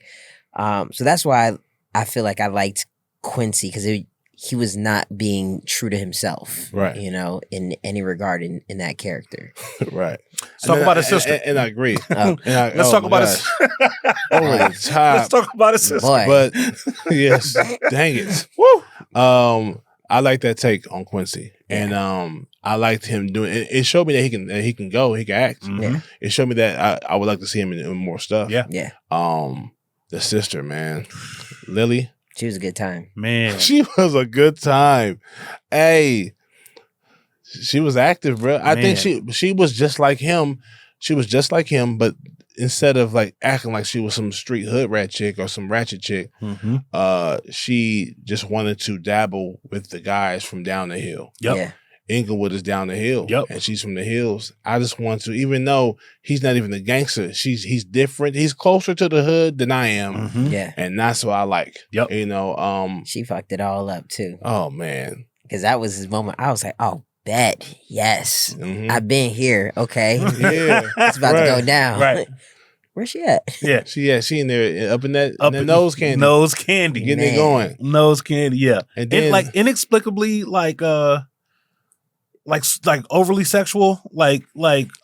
so that's why I feel like I liked Quincy because he was not being true to himself, right? In any regard in that character, right? Let's talk about his sister, and I agree. Let's talk about his. Over the top. Let's talk about his sister. Boy. But yes, dang it. Woo. I like that take on Quincy, and I liked him doing. It showed me that he can go, he can act. It showed me that I would like to see him in more stuff. Yeah. The sister, man, Lily. She was a good time. Man. She was a good time. Hey, she was active, bro. I think she was just like him. She was just like him, but instead of like acting like she was some street hood rat chick or some ratchet chick, she just wanted to dabble with the guys from down the hill. Yep. Yeah. Inglewood is down the hill, and she's from the hills. I just want to, even though he's not even a gangster, he's different. He's closer to the hood than I am, Yeah, and that's what I like. Yep. She fucked it all up too. Oh man, because that was his moment. I was like, oh, bet, yes, I've been here. Okay, yeah, it's about to go down. Right. Where's she at? Yeah, she in there up in that nose candy, getting it going. Nose candy, yeah, and then like inexplicably like overly sexual,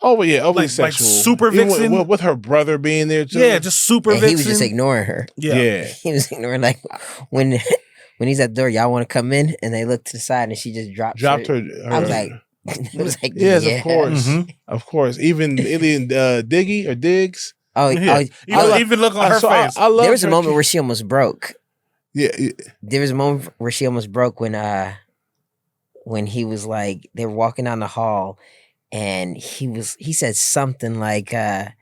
overly sexual, like super vixen with her brother being there too. Yeah, just super and vixen. He was just ignoring her. Yeah. He was ignoring like when he's at the door, y'all want to come in, and they look to the side, and she just dropped her. I was like, yes, of course. Even Diggy or Diggs. Even look on her face. There was a moment where she almost broke. Yeah, there was a moment where she almost broke when he was like, they were walking down the hall and he said something like, I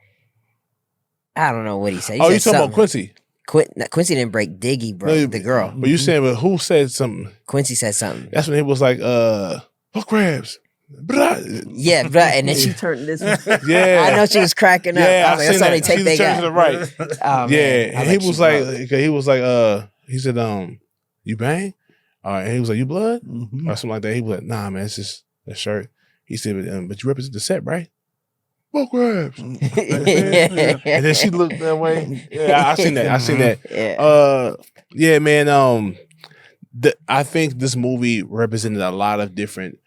don't know what he said. You talking about Quincy? Quincy didn't break Diggy, bro, the girl. But you saying, but who said something? Quincy said something. That's when he was like, hook crabs. Yeah, and then she turned this way. Yeah. I know she was cracking up. Yeah, I was like, that's the only take they got. To the right. Oh, yeah, and he was like, he said, you bang? And he was like, you blood? Or something like that. He was like, nah, man, it's just a shirt. He said, but you represent the set, right? Bull crabs. And then she looked that way. Yeah, I seen that. Yeah, man. I think this movie represented a lot of different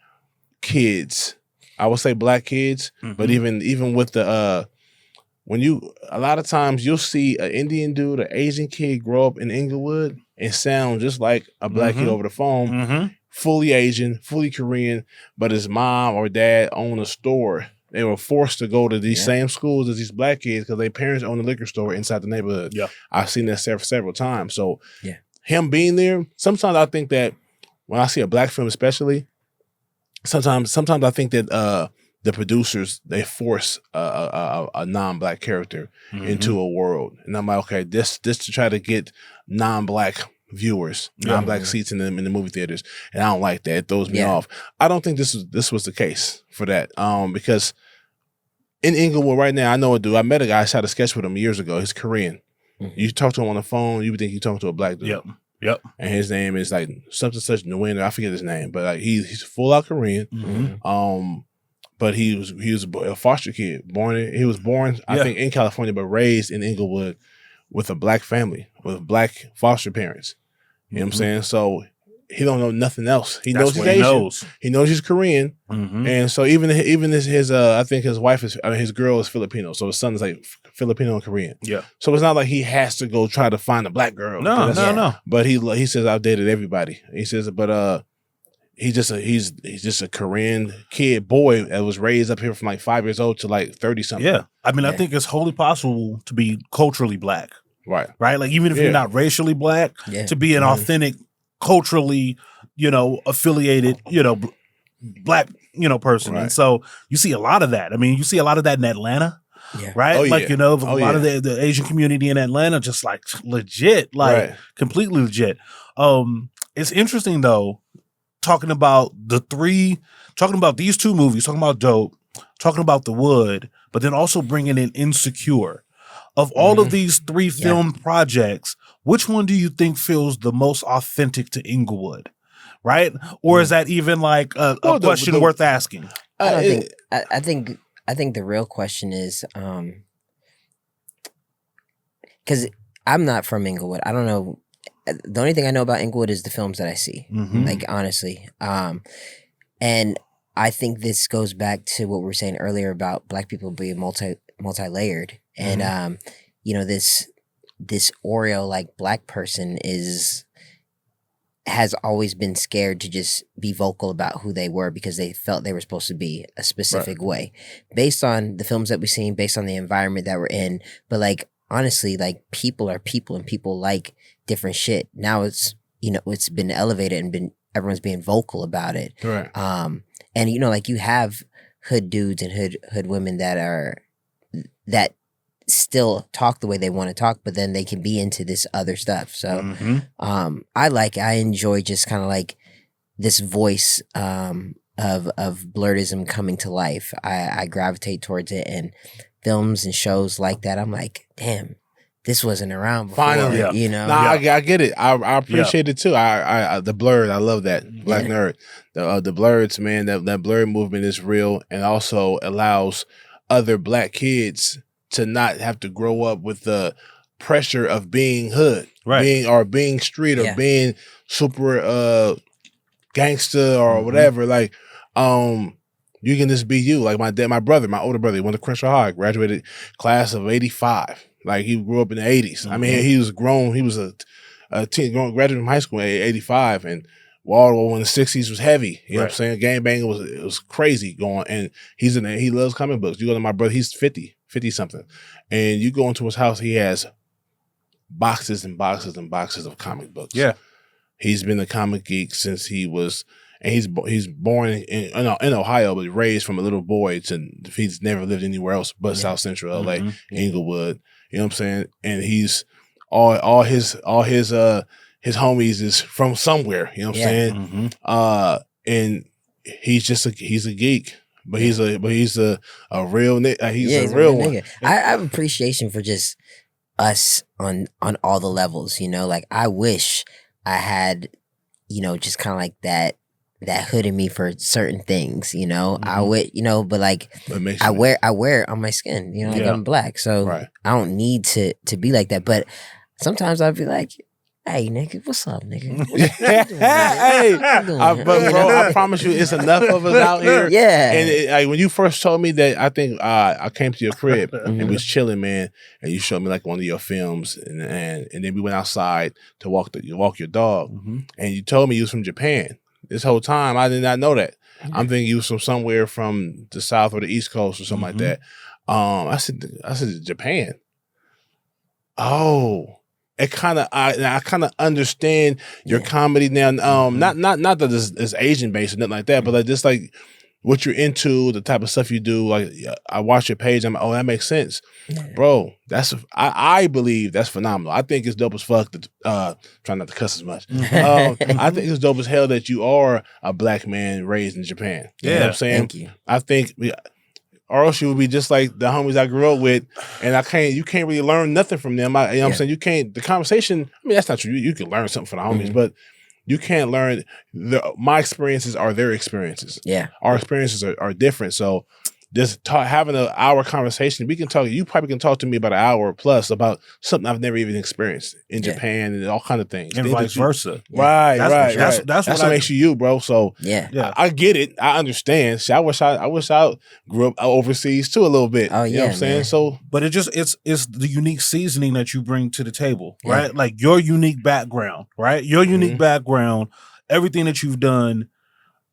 kids. I would say Black kids, but even with the a lot of times you'll see an Indian dude, an Asian kid grow up in Inglewood and sound just like a black kid over the phone, fully Asian, fully Korean, but his mom or dad owned a store. They were forced to go to these same schools as these black kids because their parents owned a liquor store inside the neighborhood. Yeah. I've seen that several times. So him being there, sometimes I think that when I see a black film especially, sometimes I think that the producers, they force a non-black character into a world. And I'm like, okay, this to try to get non-black viewers, non-black seats in the movie theaters. And I don't like that. It throws me off. I don't think this was the case for that. Because in Inglewood right now, I know a dude. I met a guy, I shot a sketch with him years ago. He's Korean. You talk to him on the phone, you would think you're talking to a black dude. Yep. And his name is like something such Nguyen. I forget his name, but like he's full out Korean. But he was a foster kid. He was born, I think, in California, but raised in Inglewood with a black family, with black foster parents. You know what I'm saying? So he don't know nothing else. He knows he's Asian. He knows he's Korean. And so even his I think his wife his girl is Filipino. So his son is like Filipino and Korean. Yeah. So it's not like he has to go try to find a black girl. No. But he says I've dated everybody. He says, but he's just a Korean kid boy that was raised up here from like 5 years old to like 30 something. Yeah. I mean, I think it's wholly possible to be culturally black. Right. Like even if you're not racially black, to be an authentic, culturally, affiliated, black, person. Right. And so you see a lot of that. I mean, you see a lot of that in Atlanta. Yeah. Right? A lot of the Asian community in Atlanta, just like legit, like completely legit. It's interesting though, talking about these two movies, talking about Dope, talking about The Wood, but then also bringing in Insecure. Of all of these three film projects, which one do you think feels the most authentic to Inglewood? Right? Or is that even like a question worth asking? I think the real question is, because I'm not from Inglewood. I don't know. The only thing I know about Inglewood is the films that I see, like honestly. And I think this goes back to what we were saying earlier about black people being multi-layered. And, this Oreo like black person has always been scared to just be vocal about who they were because they felt they were supposed to be a specific way based on the films that we've seen, based on the environment that we're in. But like, honestly, like people are people and people like different shit. Now it's, it's been elevated and everyone's being vocal about it. Right. And like you have hood dudes and hood women that still talk the way they want to talk, but then they can be into this other stuff. So I enjoy just kind of like this voice of blurredism coming to life. I gravitate towards it, and films and shows like that, I'm like, damn, this wasn't around before. Finally, I get it. I appreciate it too. I the Blurred, I love that. Black Nerd. The Blurreds, man, that Blurred movement is real and also allows other black kids to not have to grow up with the pressure of being hood, being street, or being super gangster or whatever. Like, you can just be you. Like my older brother, he went to Crenshaw High, graduated class of '85. Like he grew up in the '80s. I mean, he was grown. He was a teen, graduated from high school in '85, and Wall in the '60s was heavy. You know what I'm saying? Gangbanging was crazy going, and he loves comic books. You go to my brother, he's 50 something, and you go into his house, he has boxes and boxes and boxes of comic books. Yeah, he's been a comic geek since he was, and he's born in Ohio, but raised from a little boy to he's never lived anywhere else but South Central LA, Inglewood. You know what I'm saying? And he's all his homies is from somewhere. You know what I'm saying? And he's a geek. But he's a real nigga. He's a real one. Nigga. I have appreciation for just us on all the levels. Like I wish I had, just kind of like that hood in me for certain things. I would, but like I wear it on my skin. Like I'm black, so I don't need to be like that. But sometimes I'd be like, Hey, nigga, what's up, nigga? But bro, I promise you, it's enough of us out here. Yeah. And when you first told me that, I think I came to your crib and we was chilling, man, and you showed me like one of your films, and then we went outside to walk your dog, and you told me you was from Japan. This whole time, I did not know that. I'm thinking you was from somewhere from the South or the East Coast or something like that. I said Japan. Oh. I kind of understand your comedy now. Not that it's Asian based or nothing like that, but like just like what you're into, the type of stuff you do. Like I watch your page, I'm like, oh, that makes sense, bro. I believe that's phenomenal. I think it's dope as fuck. Try not to cuss as much. I think it's dope as hell that you are a black man raised in Japan. You know what I'm saying? Thank you. I think. Or else you would be just like the homies I grew up with, and you can't really learn nothing from them. You know what I'm saying? You can't, the conversation, I mean, that's not true. You can learn something from the homies, but you can't learn, my experiences are their experiences. Yeah. Our experiences are different. So just having an hour conversation, you probably can talk to me about an hour plus about something I've never even experienced in Japan and all kind of things. And vice versa. Right. That's what makes you bro. So I get it. I understand. See, I wish I grew up overseas too a little bit. Oh, you know what I'm saying? Man. So, but it's the unique seasoning that you bring to the table, right? Like your unique background, right? Your unique background, everything that you've done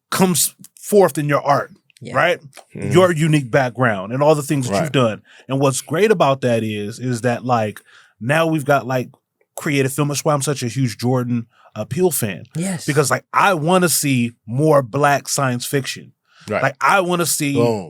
comes forth in your art. Yeah. Right? Your unique background and all the things that you've done. And what's great about that is that like now we've got like creative film. That's why I'm such a huge Jordan Peele fan. Yes. Because like I want to see more black science fiction. Right. Like I want to see, more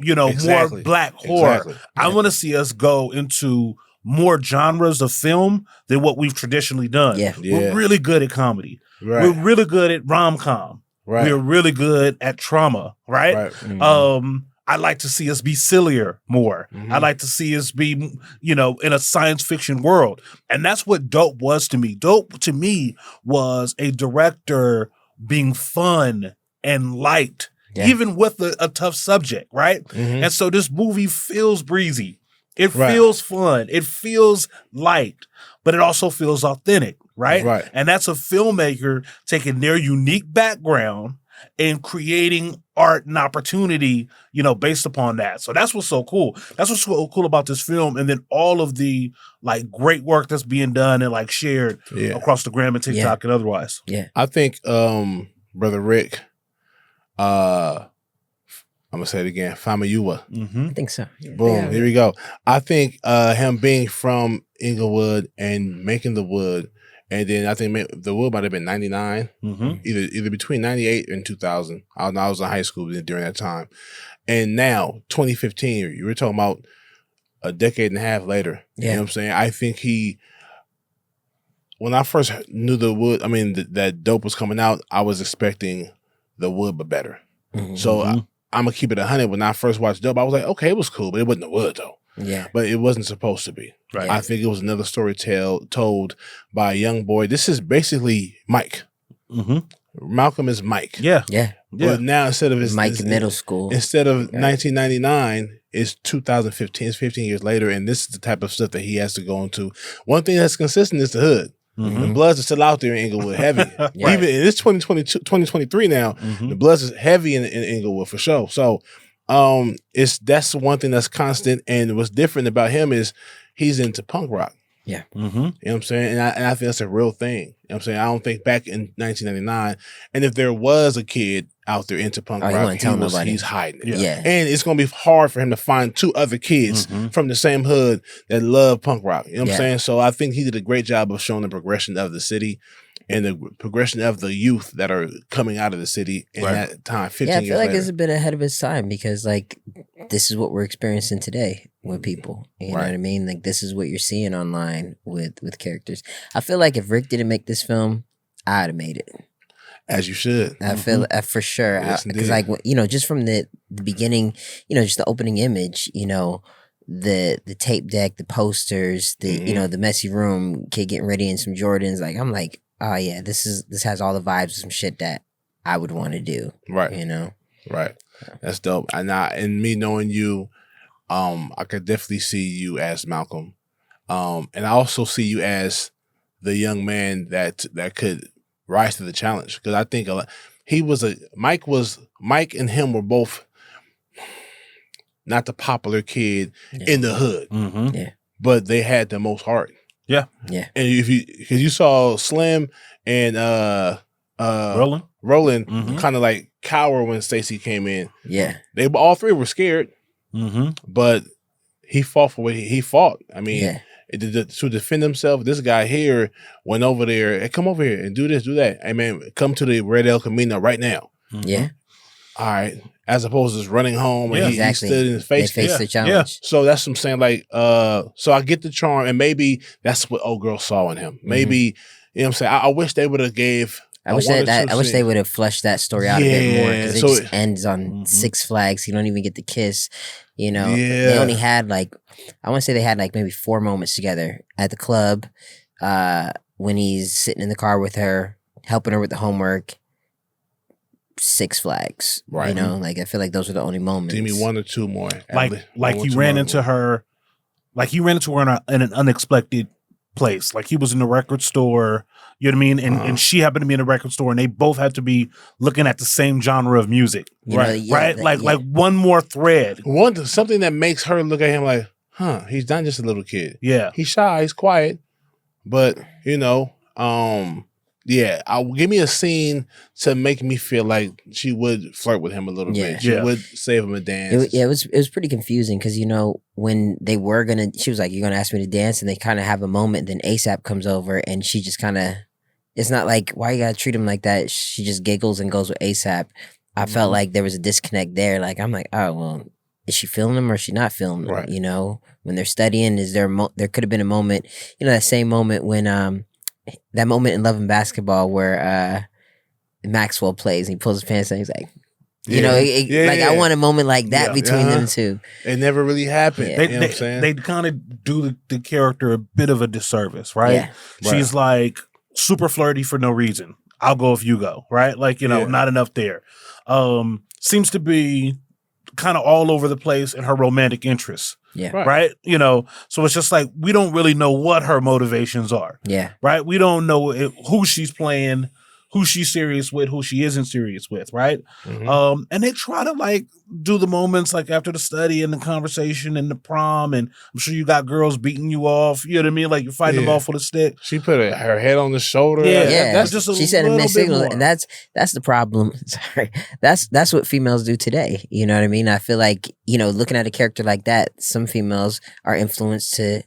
black horror. Exactly. I want to see us go into more genres of film than what we've traditionally done. Yeah. We're really good at comedy. Right. We're really good at rom-com. Right. We're really good at trauma, right? I like to see us be sillier more. I like to see us be, in a science fiction world. And that's what Dope was to me. Dope to me was a director being fun and light, even with a tough subject, right? And so this movie feels breezy. It feels fun. It feels light, but it also feels authentic. Right? And that's a filmmaker taking their unique background and creating art and opportunity, based upon that. So that's what's so cool. That's what's so cool about this film. And then all of the like great work that's being done and like shared across the gram and TikTok and otherwise. Yeah. I think Brother Rick, I'm gonna say it again, Famuyiwa. I think so. Yeah. Boom, here we go. I think him being from Inglewood and making the wood. And then I think the wood might have been 99, either between 98 and 2000. I was in high school during that time. And now, 2015, you were talking about a decade and a half later. You know what I'm saying? I think when I first knew the wood, that Dope was coming out, I was expecting the wood, but better. So I'm going to keep it 100. When I first watched Dope, I was like, okay, it was cool, but it wasn't the wood, though. Yeah. But it wasn't supposed to be. Right. I think it was another story told by a young boy. This is basically Mike. Malcolm is Mike. Yeah. But now instead of Mike middle school. Instead of 1999, it's 2015. It's 15 years later, and this is the type of stuff that he has to go into. One thing that's consistent is the hood. The Bloods are still out there in Inglewood, heavy. Even in it's 2023 now, the Bloods is heavy in Inglewood for sure. So that's one thing that's constant, and what's different about him is he's into punk rock. Yeah. You know what I'm saying? And I think that's a real thing. You know what I'm saying? I don't think back in 1999, and if there was a kid out there into punk rock, he's hiding it. Yeah. And it's going to be hard for him to find two other kids from the same hood that love punk rock. You know what I'm saying? So I think he did a great job of showing the progression of the city and the progression of the youth that are coming out of the city in that time, 15 years later. I feel like it's a bit ahead of its time because, like, this is what we're experiencing today with people. You know what I mean? Like, this is what you're seeing online with characters. I feel like if Rick didn't make this film, I'd have made it. As you should. I feel for sure. Because, like, just from the beginning, just the opening image, the tape deck, the posters, the messy room, kid getting ready in some Jordans. Like, I'm like, oh yeah, this has all the vibes of some shit that I would want to do. Right. Right. That's dope. And me knowing you, I could definitely see you as Malcolm. And I also see you as the young man that could rise to the challenge. Because I think Mike and him were both not the popular kid in the hood, but they had the most heart. Yeah. Yeah. And because you saw Slim and Roland kind of like cower when Stacey came in. Yeah. They all three were scared, but he fought for what he fought. I mean, to defend himself, this guy here went over there. Hey, come over here and do this, do that. Hey, man, come to the Red El Camino right now. Yeah. All right. As opposed to just running home and he stood in his face. They faced the challenge. So that's what I'm saying. Like, so I get the charm, and maybe that's what old girl saw in him. Maybe, you know what I'm saying? I wish they would have gave. I wish they would have fleshed that story out a bit more, because it just ends on Six Flags. You don't even get the kiss. You know, they only had I want to say they had maybe 4 moments together at the club, when he's sitting in the car with her, helping her with the homework. Six Flags, right? You know, I feel like those are the only moments. Give me 1 or 2 more. He ran into her in an unexpected place. Like he was in the record store, you know what I mean? And she happened to be in a record store, and they both had to be looking at the same genre of music. Right. Like one more thread. Something that makes her look at him like, he's not just a little kid. Yeah. He's shy, he's quiet. But, you know, give me a scene to make me feel like she would flirt with him a little bit. She would save him a dance. It was pretty confusing, because, you know, when they were she was like, "You're gonna ask me to dance," and they kind of have a moment. Then ASAP comes over, and she just kind of, it's not like, why you gotta treat him like that? She just giggles and goes with ASAP. I felt like there was a disconnect there. Like, I'm like, oh well, is she feeling him or is she not feeling him? Right. You know, when they're studying, is there there could have been a moment, you know, that same moment when that moment in Love and Basketball where Maxwell plays and he pulls his pants down. He's like, you know, I want a moment like that between them two. It never really happened. Yeah. You know what I'm saying? They kind of do the character a bit of a disservice, right? Yeah. She's like super flirty for no reason. I'll go if you go, right? Like, you know, not enough there. Seems to be kind of all over the place in her romantic interests. Yeah. Right. You know, so it's just like, we don't really know what her motivations are. Yeah. Right. We don't know who she's playing, who she's serious with, who she isn't serious with. Right. And they try to do the moments after the study and the conversation and the prom. And I'm sure you got girls beating you off. You know what I mean? Like you're fighting them off with a stick. She put her head on the shoulder. Yeah. That's just she said a mixed signal. And that's the problem. Sorry. That's what females do today. You know what I mean? I feel like, you know, looking at a character like that, some females are influenced to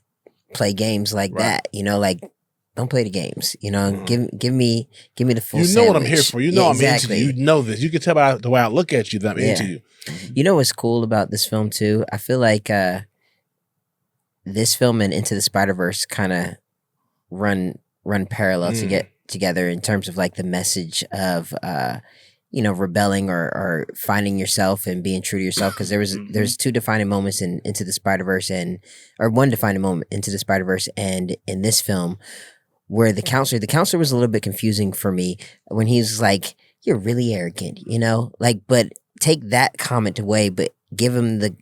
play games like that. You know, like, don't play the games. You know, give me the full. You know what I'm here for. You know I'm into you. You know this. You can tell by the way I look at you that I'm into you. You know what's cool about this film too? I feel like this film and Into the Spider-Verse kind of run parallel to get together in terms of the message of you know, rebelling or finding yourself and being true to yourself. Because there's 2 defining moments in Into the Spider-Verse or one defining moment Into the Spider-Verse and in this film, where the counselor was a little bit confusing for me when he was like, "You're really arrogant," you know, but take that comment away, but give him the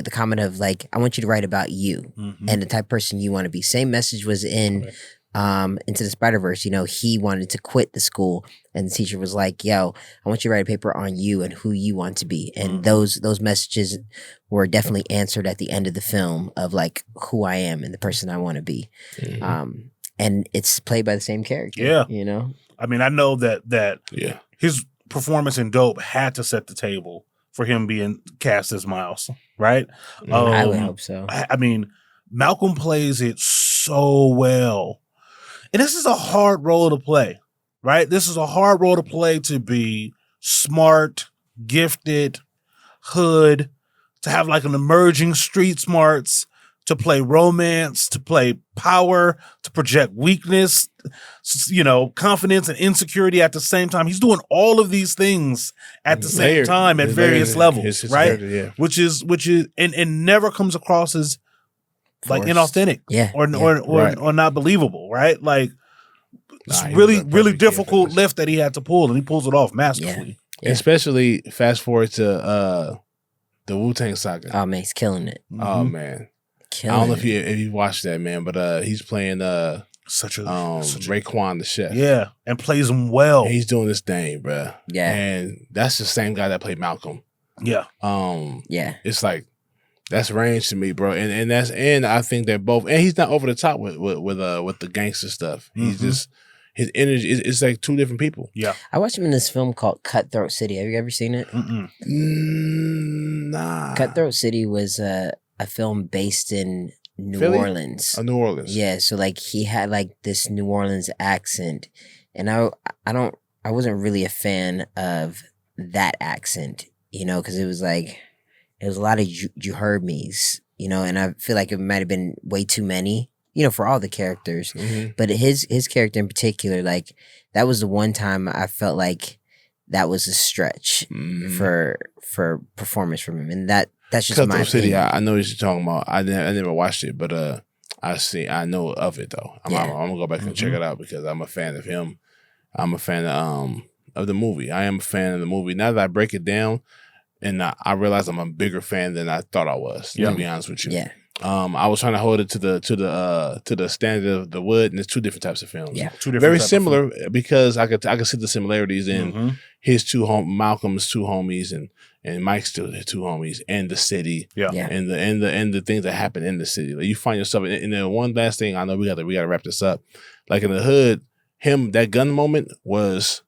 comment of I want you to write about you and the type of person you want to be. Same message was in Into the Spider-Verse. You know, he wanted to quit the school, and the teacher was like, "Yo, I want you to write a paper on you and who you want to be." And those messages were definitely answered at the end of the film of who I am and the person I want to be. And it's played by the same character. Yeah. You know? I mean, I know that his performance in Dope had to set the table for him being cast as Miles, right? I would hope so. I mean, Malcolm plays it so well. And this is a hard role to play, right? This is a hard role to play, to be smart, gifted, hood, to have an emerging street smarts, to play romance, to play power, to project weakness, you know, confidence and insecurity at the same time. He's doing all of these things at the same time at various levels, right? Which is and never comes across as forced, inauthentic, or not believable, right? It's really difficult lift that he had to pull, and he pulls it off masterfully. Yeah. Especially fast forward to the Wu-Tang Saga. Oh man, he's killing it. Oh man. I don't know if you watched that, man, but he's playing Raekwon the chef. Yeah, and plays him well. And he's doing this thing, bro. Yeah. And that's the same guy that played Malcolm. Yeah. Yeah. It's like that's range to me, bro. And I think they're both, and he's not over the top with the gangster stuff. He's just his energy. It's like two different people. Yeah. I watched him in this film called Cutthroat City. Have you ever seen it? Nah. Cutthroat City was a film based in New Orleans. New Orleans. Yeah. So like he had like this New Orleans accent, and I wasn't really a fan of that accent, you know, because it was like. It was a lot of you heard me's, you know, and I feel like it might have been way too many, you know, for all the characters. But his character in particular, like that was the one time I felt like that was a stretch for performance from him, and that's just Cutthroat my City. opinion. I know what you're talking about. I never watched it, but I know of it though. I'm gonna go back and check it out because I'm a fan of him. I'm a fan of the movie. I am a fan of the movie. Now that I break it down. And I realized I'm a bigger fan than I thought I was. To be honest with you, I was trying to hold it to the standard of the Wood, and it's two different types of films. Yeah, two different. Very similar because I could see the similarities in his Malcolm's two homies and Mike's two homies and the city. And the things that happen in the city. Like you find yourself, and then one last thing I know we got to wrap this up. Like in the hood, that gun moment was.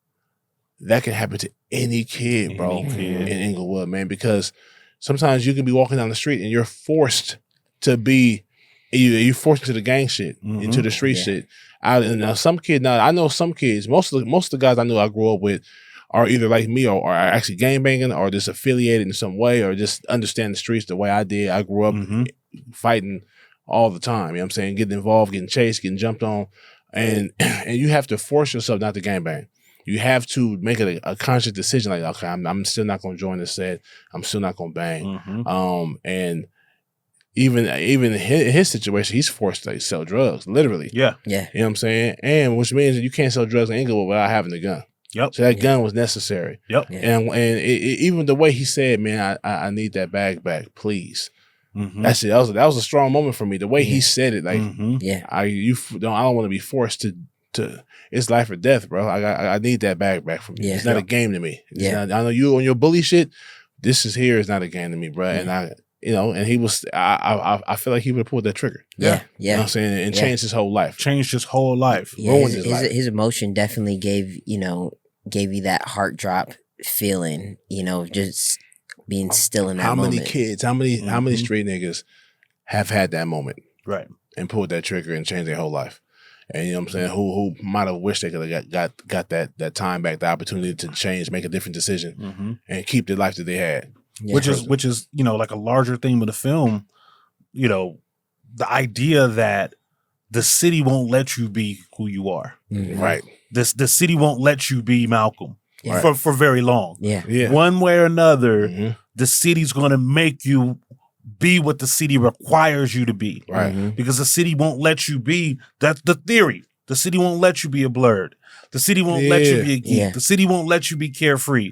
That can happen to any kid, bro, in Inglewood, man, because sometimes you can be walking down the street and you're forced to be, you're forced into the gang shit, into the street shit. I know some kids, most of the guys I knew I grew up with are either like me or are actually gangbanging or just affiliated in some way or just understand the streets the way I did. I grew up fighting all the time, you know what I'm saying, getting involved, getting chased, getting jumped on, and you have to force yourself not to gangbang. You have to make it a conscious decision. Like, okay, I'm still not going to join this set. I'm still not going to bang. And even in his situation, he's forced to sell drugs, literally. Yeah. You know what I'm saying? And which means that you can't sell drugs in Inglewood without having a gun. Yep. So that gun was necessary. Yep. And even the way he said, man, I need that bag back, please. That's it. That was a strong moment for me. The way he said it, like, I don't want to be forced to it's life or death, bro. I need that bag back from you. It's not a game to me. I know you on your bully shit. This is not a game to me, bro. And and he was. I feel like he would have pulled that trigger. You know what I'm saying, and changed his whole life. Ruined his life. His emotion definitely gave you that heart drop feeling. You know, just being still in that moment. How many kids? How many street niggas have had that moment, right, and pulled that trigger and changed their whole life? And you know what I'm saying? Who might have wished they could have got that time back, the opportunity to change, make a different decision, and keep the life that they had. Yeah. Which is like a larger theme of the film. You know, the idea that the city won't let you be who you are. Right. The city won't let you be Malcolm for very long. Yeah. One way or another, the city's going to make you be what the city requires you to be. Right. Because the city won't let you be, that's the theory. The city won't let you be a blurred. The city won't let you be a geek. The city won't let you be carefree.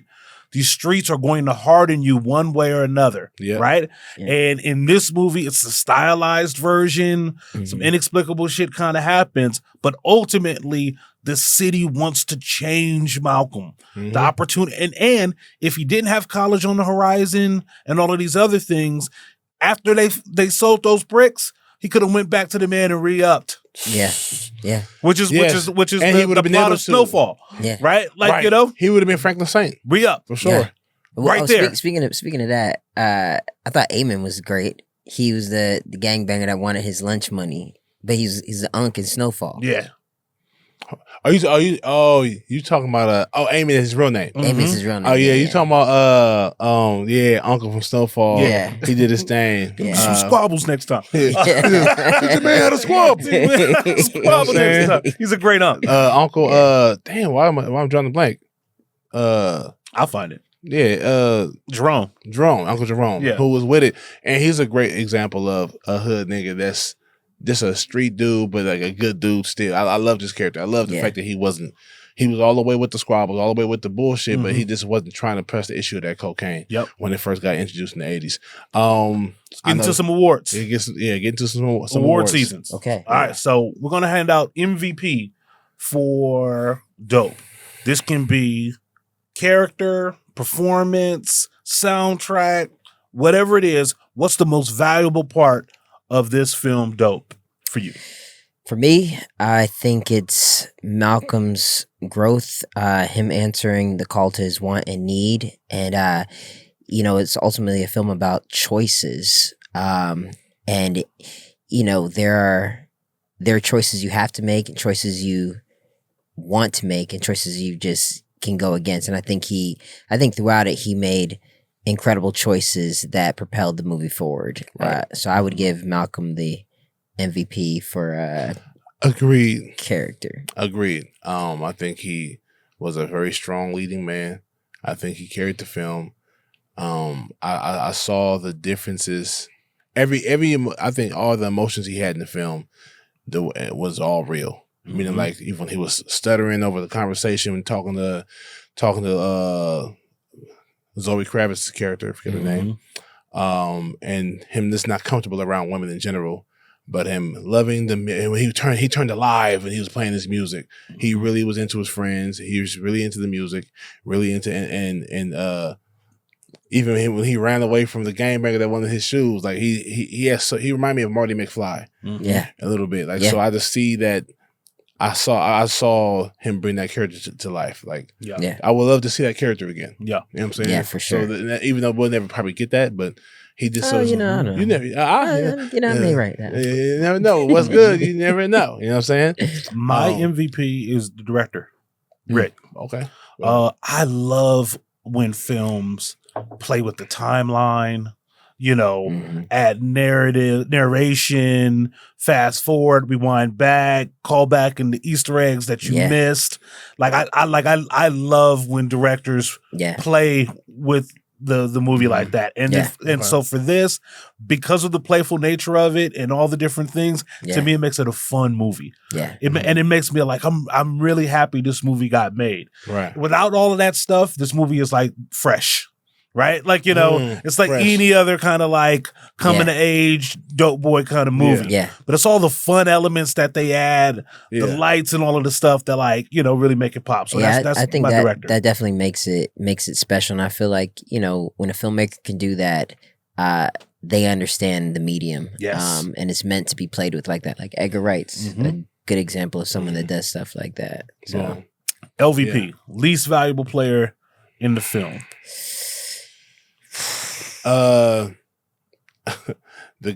These streets are going to harden you one way or another, right? And in this movie, it's a stylized version. Some inexplicable shit kind of happens, but ultimately, the city wants to change Malcolm. The opportunity, and if he didn't have college on the horizon and all of these other things, after they sold those bricks, he could have went back to the man and re-upped. Yeah. Which is and he would have been plot able of to. Snowfall. Yeah. Right? Like, he would have been Franklin Saint. Re-up. For sure. Yeah. Well, there. Speaking of that, I thought Iman was great. He was the gangbanger that wanted his lunch money, but he's the Unk in Snowfall. Yeah. You talking about Iman is his real name. Iman is his real name. Oh yeah, you talking about Uncle from Snowfall. Yeah. He did his thing. Some squabbles next time. The man had a squabble. Squabble next time. He's a great uncle. Uncle damn, why am I drawing the blank? I'll find it. Yeah, Jerome, Uncle Jerome, who was with it, and he's a great example of a hood nigga that's just a street dude, but like a good dude still. I love this character. I love the fact that he he was all the way with the squabbles, all the way with the bullshit, but he just wasn't trying to press the issue of that cocaine. When it first got introduced in the 80s. Get into some awards. Get into some award seasons. Okay. All right. So we're gonna hand out MVP for Dope. This can be character, performance, soundtrack, whatever it is. What's the most valuable part of this film, Dope, for you? For me, I think it's Malcolm's growth, him answering the call to his want and need. And, it's ultimately a film about choices. And, there are choices you have to make and choices you want to make and choices you just can go against. And I think throughout it, he made incredible choices that propelled the movie forward. Right. So I would give Malcolm the MVP for agreed character. Agreed. I think he was a very strong leading man. I think he carried the film. I saw the differences. I think all the emotions he had in the film was all real. Meaning, like, even when he was stuttering over the conversation and talking to Zoë Kravitz's character, I forget her name, and him just not comfortable around women in general, but him loving them. When he turned alive and he was playing his music, he really was into his friends. He was really into the music, really into and even when he ran away from the gangbanger that wanted his shoes, like he reminded me of Marty McFly, a little bit. Like so, I just see that. I saw him bring that character to life. Like, I would love to see that character again. Yeah, you know what I'm saying? Yeah, for sure. So even though we'll never probably get that, but he just I don't know. You never, I may right now. You never know what's good. You never know. You know what I'm saying? My MVP is the director, Rick. Okay. I love when films play with the timeline. Add narration, fast forward, rewind back, call back in the Easter eggs that you missed. Like I love when directors play with the movie like that. And so for this, because of the playful nature of it and all the different things, to me it makes it a fun movie. And it makes me like I'm really happy this movie got made. Right. Without all of that stuff, this movie is like fresh. Right? Like, it's like fresh. Any other kind of like coming of age, dope boy kind of movie. Yeah. But it's all the fun elements that they add, the lights and all of the stuff that like, really make it pop. So that's I think my director. That definitely makes it special. And I feel like, when a filmmaker can do that, they understand the medium. Yes. And it's meant to be played with like that. Like Edgar Wright's a good example of someone that does stuff like that. So LVP, least valuable player in the film. The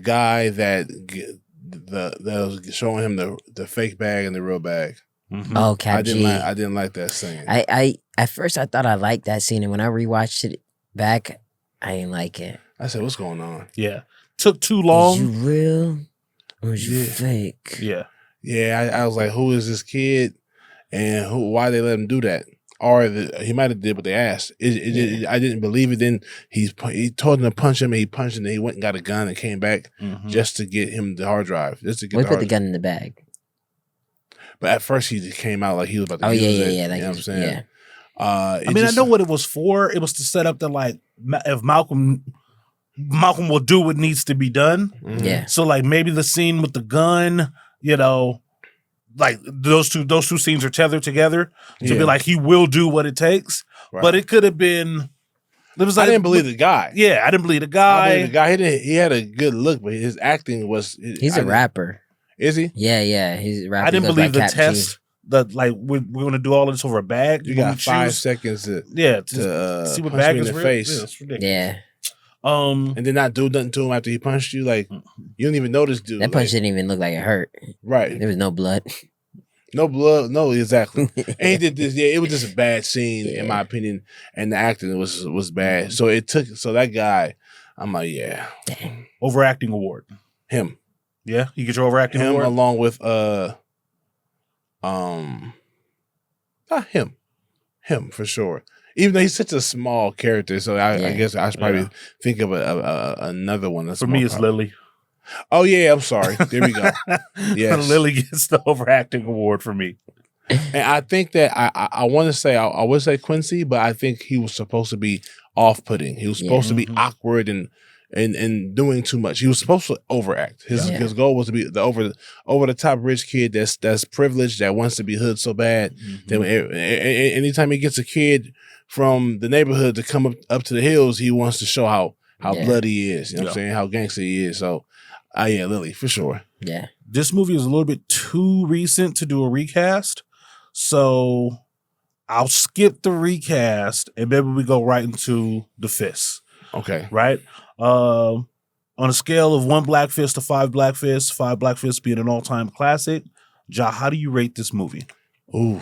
guy that was showing him the fake bag and the real bag. Oh, Cap G. I didn't like that scene. I at first I thought I liked that scene, and when I rewatched it back, I didn't like it. I said, "What's going on?" Yeah, took too long. Was you real or was you fake? Yeah. I was like, "Who is this kid, and why they let him do that?" Or he might have did what they asked. I didn't believe it. Then he told him to punch him, and he punched him, and he went and got a gun and came back just to get him the hard drive. Just to get put the gun in the bag. But at first he just came out like he was about to use it. You know what I'm saying? Yeah. I know what it was for. It was to set up that like if Malcolm will do what needs to be done. Yeah. So like maybe the scene with the gun, like those two scenes are tethered together to be like he will do what it takes. Right. But it could have been. It was like, I didn't believe the guy. Yeah, I didn't believe the guy. He had a good look, but his acting was. He's a rapper. Is he? Yeah. He's a rapper. I didn't believe the test. That like we're going to do all of this over a bag. You got 5 seconds to see what bag is in the real. face. Yeah, it's ridiculous. Yeah. And then not do nothing to him after he punched you. Like you don't even know this dude. That punch didn't even look like it hurt. Right. There was no blood. No blood. No, exactly. And he did this. Yeah, it was just a bad scene in my opinion, and the acting was bad. So that guy. I'm like, yeah. Dang. Overacting award. Him. Yeah, you get your overacting award along with him for sure. Even though he's such a small character, so I guess I should probably think of another one. For me, it's Lily. Oh yeah, I'm sorry. There we go. Yes, Lily gets the overacting award for me. And I think that I want to say I would say Quincy, but I think he was supposed to be off-putting. He was supposed to be awkward and doing too much. He was supposed to overact. His goal was to be the over the top rich kid that's privileged, that wants to be hood so bad. That anytime he gets a kid from the neighborhood to come up to the hills, he wants to show how bloody he is. You know what I'm saying? How gangster he is. So, Lily, for sure. Yeah. This movie is a little bit too recent to do a recast. So I'll skip the recast and maybe we go right into the fists. Okay. Right? On a scale of 1 Black Fist to 5 Black Fists, 5 Black Fists being an all-time classic, Ja, how do you rate this movie? Ooh.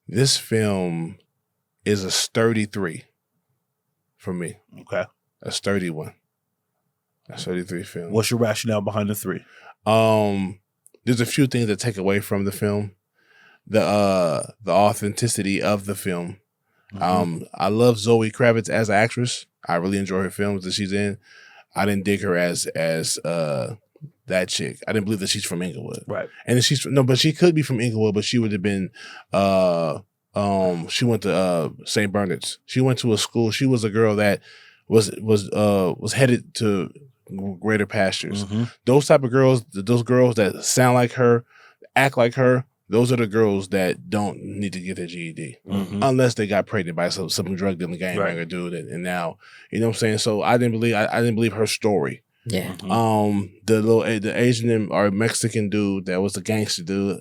This film is a sturdy 3 for me. Okay. A sturdy one. A sturdy 3 film. What's your rationale behind the 3? There's a few things that take away from the film. The authenticity of the film. I love Zoë Kravitz as an actress. I really enjoy her films that she's in. I didn't dig her as that chick. I didn't believe that she's from Inglewood. Right. And but she could be from Inglewood, but she would have been she went to St. Bernard's. She went to a school. She was a girl that was headed to greater pastures. Those type of girls, those girls that sound like her, act like her, those are the girls that don't need to get their GED unless they got pregnant by some drug dealing gangbanger dude, and now you know what I'm saying. So I didn't believe her story. Yeah. The Asian or Mexican dude that was a gangster dude.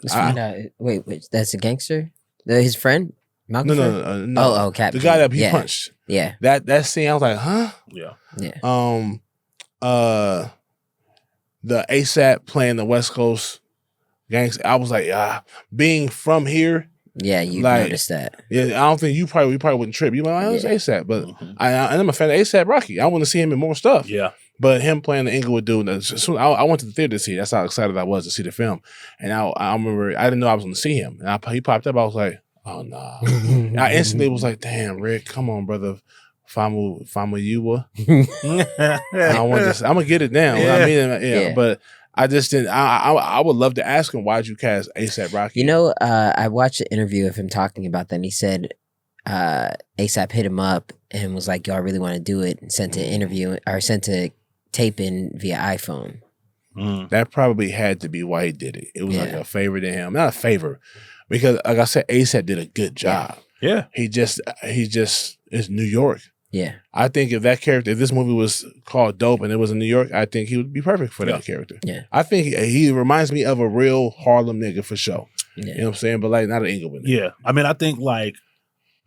Wait, that's a gangster? His friend? Malcolm No. Oh, Captain. The guy that he punched. Yeah. That scene, I was like, huh? Yeah. The ASAP playing the West Coast gangster. I was like, being from here. Yeah, you noticed that. Yeah, I don't think we probably wouldn't trip. You might like, ASAP, but I'm a fan of ASAP Rocky. I want to see him in more stuff. Yeah. But him playing the Inglewood dude, I went to the theater to see it. That's how excited I was to see the film. And I remember, I didn't know I was going to see him. And he popped up, I was like, oh, nah. I instantly was like, damn, Rick, come on, brother. Famuyiwa. I'm going to get it down. Yeah. I mean, but I just didn't. I would love to ask him, why'd you cast ASAP Rocky? You know, I watched an interview of him talking about that, and he said ASAP hit him up and was like, "Yo, I really want to do it," and sent a tape in via iPhone. That probably had to be why he did it. It was like a favor to him, not a favor, because like I said, ASAP did a good job. Yeah, he just is New York. Yeah, I think if this movie was called Dope and it was in New York, I think he would be perfect for that character. Yeah, I think he reminds me of a real Harlem nigga for sure. Yeah. You know what I'm saying? But like not an Inglewood nigga. Yeah, I mean, I think like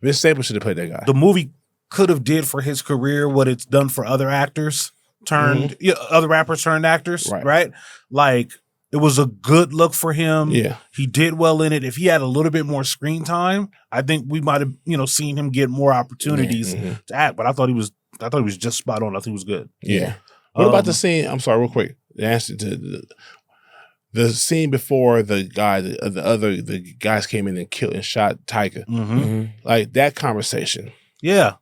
Vince Staples should have played that guy. The movie could have did for his career what it's done for other actors other rappers turned actors, right? Like it was a good look for him. Yeah, he did well in it. If he had a little bit more screen time, I think we might have seen him get more opportunities to act. But I thought he was just spot on. I think he was good. Yeah. What about the scene? I'm sorry, real quick. The answer to the scene before the guys came in and killed and shot Tyga. Like that conversation. Yeah.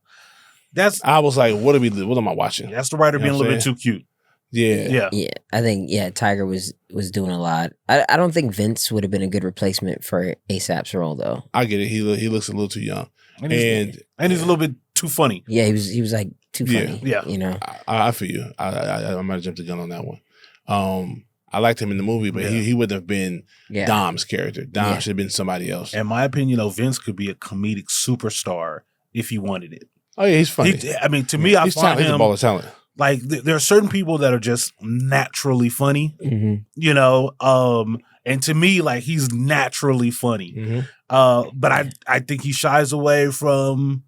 I was like, what am I watching? That's the writer being a little bit too cute. Yeah. I think Tyga was doing a lot. I don't think Vince would have been a good replacement for ASAP's role though. I get it. He looks a little too young, and he's a little bit too funny. Yeah, he was like too funny. Yeah. You know. I feel you. I might have jumped the gun on that one. I liked him in the movie, but he wouldn't have been Dom's character. Dom should have been somebody else. In my opinion, Vince could be a comedic superstar if he wanted it. Oh yeah, he's funny. To me, I find him he's a ball of talent. Like there are certain people that are just naturally funny, and to me, like he's naturally funny. But I think he shies away from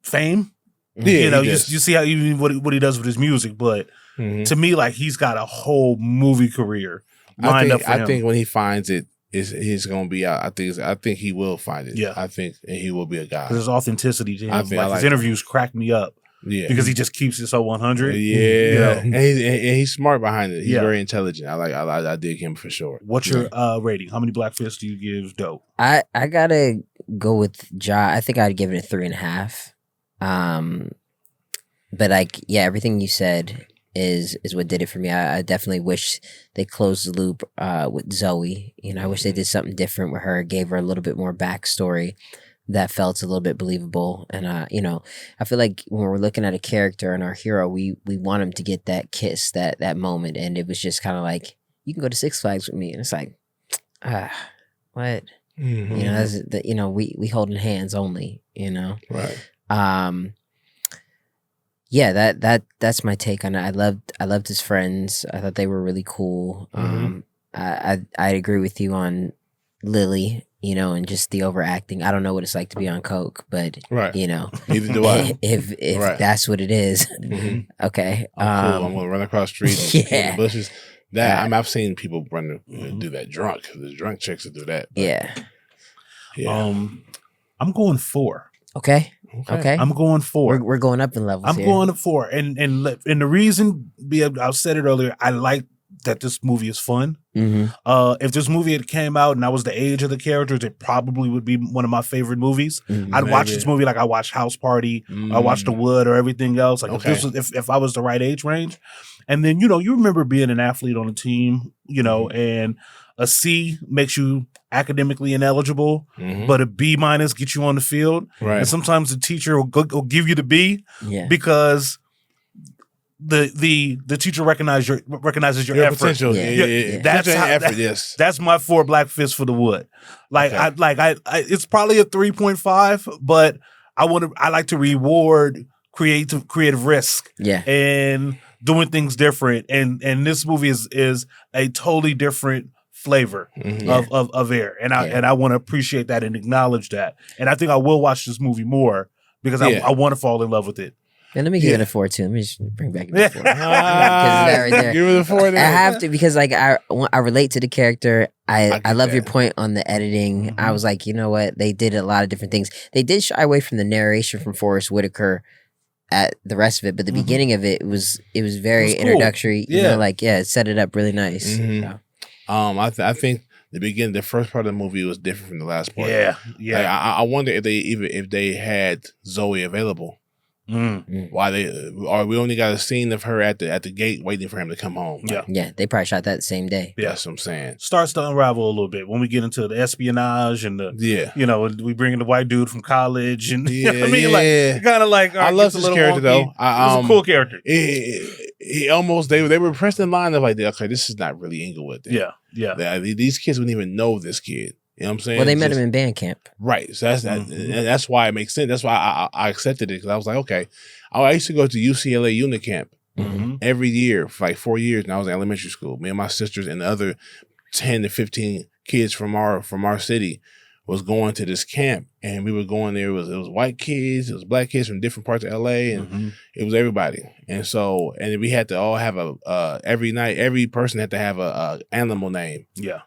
fame. Yeah, you see how even what he does with his music, but to me, like he's got a whole movie career lined up for him. I think when he finds it, he's gonna be out. I think he will find it. Yeah, I think he will be a guy. There's authenticity to him. His him. interviews crack me up. Yeah, because he just keeps it so 100. Yeah, and he's smart behind it. He's very intelligent. I dig him for sure. What's your rating? How many Black Fists do you give Dope? I gotta go with Ja. I think I'd give it a 3.5. But everything you said is what did it for me. I definitely wish they closed the loop with Zoe. I wish they did something different with her, gave her a little bit more backstory that felt a little bit believable. And I feel like when we're looking at a character and our hero, we want him to get that kiss, that moment, and it was just kind of like, you can go to Six Flags with me, and it's like, what? Mm-hmm. We holding hands only. Right. Yeah, that's my take on it. I loved his friends. I thought they were really cool. Mm-hmm. I agree with you on Lily, and just the overacting. I don't know what it's like to be on coke, but neither do I. If that's what it is, mm-hmm. Okay. I'm cool. I'm gonna run across the street and in the bushes. I've seen people run do that drunk. There's drunk chicks that do that. Yeah. I'm going 4. Okay. I'm going 4. We're going up in levels. I'm going to 4, and the reason, I said it earlier, I like that this movie is fun. Mm-hmm. If this movie had came out and I was the age of the characters, it probably would be one of my favorite movies. Mm-hmm. I'd watch this movie like I watched House Party, I watched The Wood, or everything else. Like if I was the right age range, and then you remember being an athlete on a team, and a C makes you academically ineligible, but a B- gets you on the field. Right. And sometimes the teacher will give you the B because the teacher recognizes your effort. Potential. Yeah. That's my 4 black fists for the Wood. Like I it's probably a 3.5, but I like to reward creative risk. Yeah. And doing things different. And this movie is a totally different flavor of air. And I want to appreciate that and acknowledge that. And I think I will watch this movie more because I want to fall in love with it. And let me give it a 4 too. Let me just bring back the 4. Right there. Give it a 4. I have to, because I relate to the character. I love your point on the editing. Mm-hmm. I was like, you know what? They did a lot of different things. They did shy away from the narration from Forrest Whitaker at the rest of it, but the beginning of it was very introductory. Cool. It set it up really nice. Mm-hmm. So. I think the first part of the movie was different from the last part. Yeah. Like, I wonder if they had Zoe available. Why we only got a scene of her at the gate waiting for him to come home. Yeah, they probably shot that the same day. Yeah, that's what I'm saying. Starts to unravel a little bit when we get into the espionage and we bring in the white dude from college and kind of like I love this character though. He's a cool character. He almost they were pressed in line of like, okay, this is not really Inglewood. Yeah. These kids wouldn't even know this kid. You know what I'm saying? Well, they met him in band camp. Right. So that's why it makes sense. That's why I accepted it, because I was like, okay. I used to go to UCLA unit camp every year for like 4 years, and I was in elementary school. Me and my sisters and the other 10 to 15 kids from our city was going to this camp, and we were going there. It was white kids, it was black kids from different parts of LA, and it was everybody. And we had to all have every night, every person had to have a animal name. Yeah.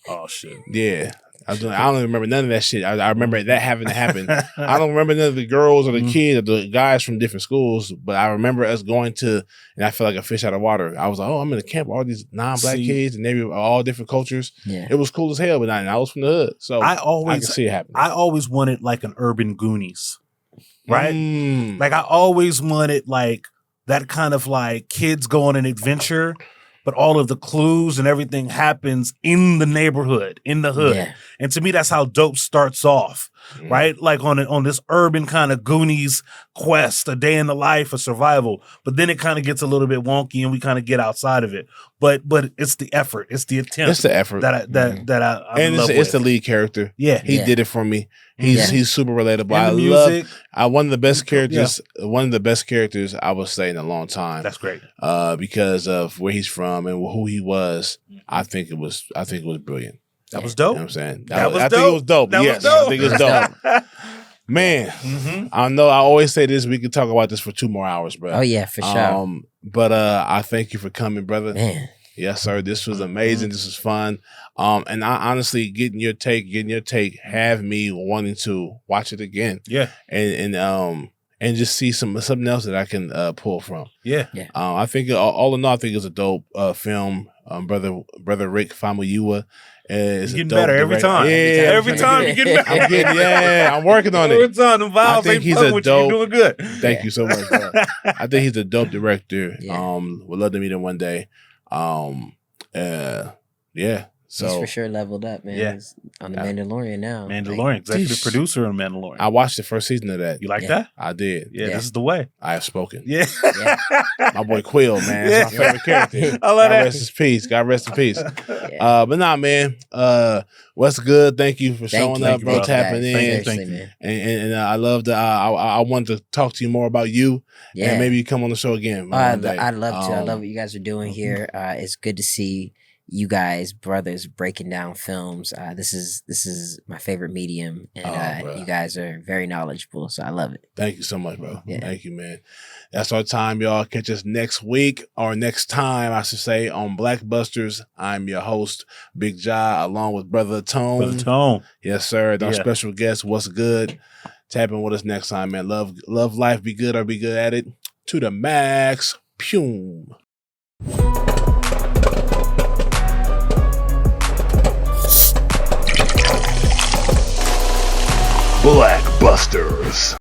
Oh shit. Yeah. I don't even remember none of that shit. I remember that having to happen. I don't remember none of the girls or the kids or the guys from different schools, but I remember us going to, and I felt like a fish out of water. I was like, I'm in a camp with all these non-black kids, and they were all different cultures. Yeah. It was cool as hell, but I was from the hood. So I can see it happening. I always wanted like an urban Goonies, right? Like I always wanted like that kind of like kids go on an adventure, but all of the clues and everything happens in the neighborhood, in the hood. Yeah. And to me, that's how Dope starts off, right? Like on this urban kind of Goonies quest, a day in the life of survival. But then it kind of gets a little bit wonky and we kind of get outside of it. But it's the effort. It's the attempt. It's the effort. I'm and it's the lead character. Yeah. He did it for me. He's super relatable. And the music. One of the best characters. Yeah. One of the best characters I would say in a long time. That's great. Because of where he's from and who he was. I think it was brilliant. That was dope. You know what I'm saying? I think it was dope. I think it was dope. Man, I know I always say this. We could talk about this for 2 more hours, bro. Oh yeah, for sure. But I thank you for coming, brother. Man. Yes, sir. This was amazing. This was fun. And I honestly, getting your take, have me wanting to watch it again. Yeah. And just see something else that I can pull from. Yeah. I think all in all, I think it's a dope film. brother Rick Famuyiwa. It's getting better every time. Yeah, every time you get better. I'm working on it. Every time the vibes ain't fucking with you, you're doing good. Thank you so much, bro. I think he's a dope director. Would love to meet him one day. So he's for sure leveled up, man. Yeah. He's on the Mandalorian now. Executive producer on Mandalorian. I watched the first season of that. You like that? I did. Yeah, this is the way. I have spoken. Yeah. My boy Quill, man. That's my favorite character. I love that. God rest his peace. God rest in peace. But nah, man. What's good? Thank you for showing up, bro. Tapping in. Thank you. And I love that. I wanted to talk to you more about you. Yeah. And maybe you come on the show again. I'd love to. I love what you guys are doing here. It's good to see you guys, brothers, breaking down films. This is my favorite medium, and you guys are very knowledgeable, so I love it. Thank you so much, bro. Yeah. Thank you, man. That's our time, y'all. Catch us next week, or next time, I should say, on BlackBusters. I'm your host, Big Ja, along with Brother Tone. Brother Tone. Yes, sir. Our special guest, What's Good? Tap in with us next time, man. Love life, be good or be good at it. To the max. Pew. BlackBusters.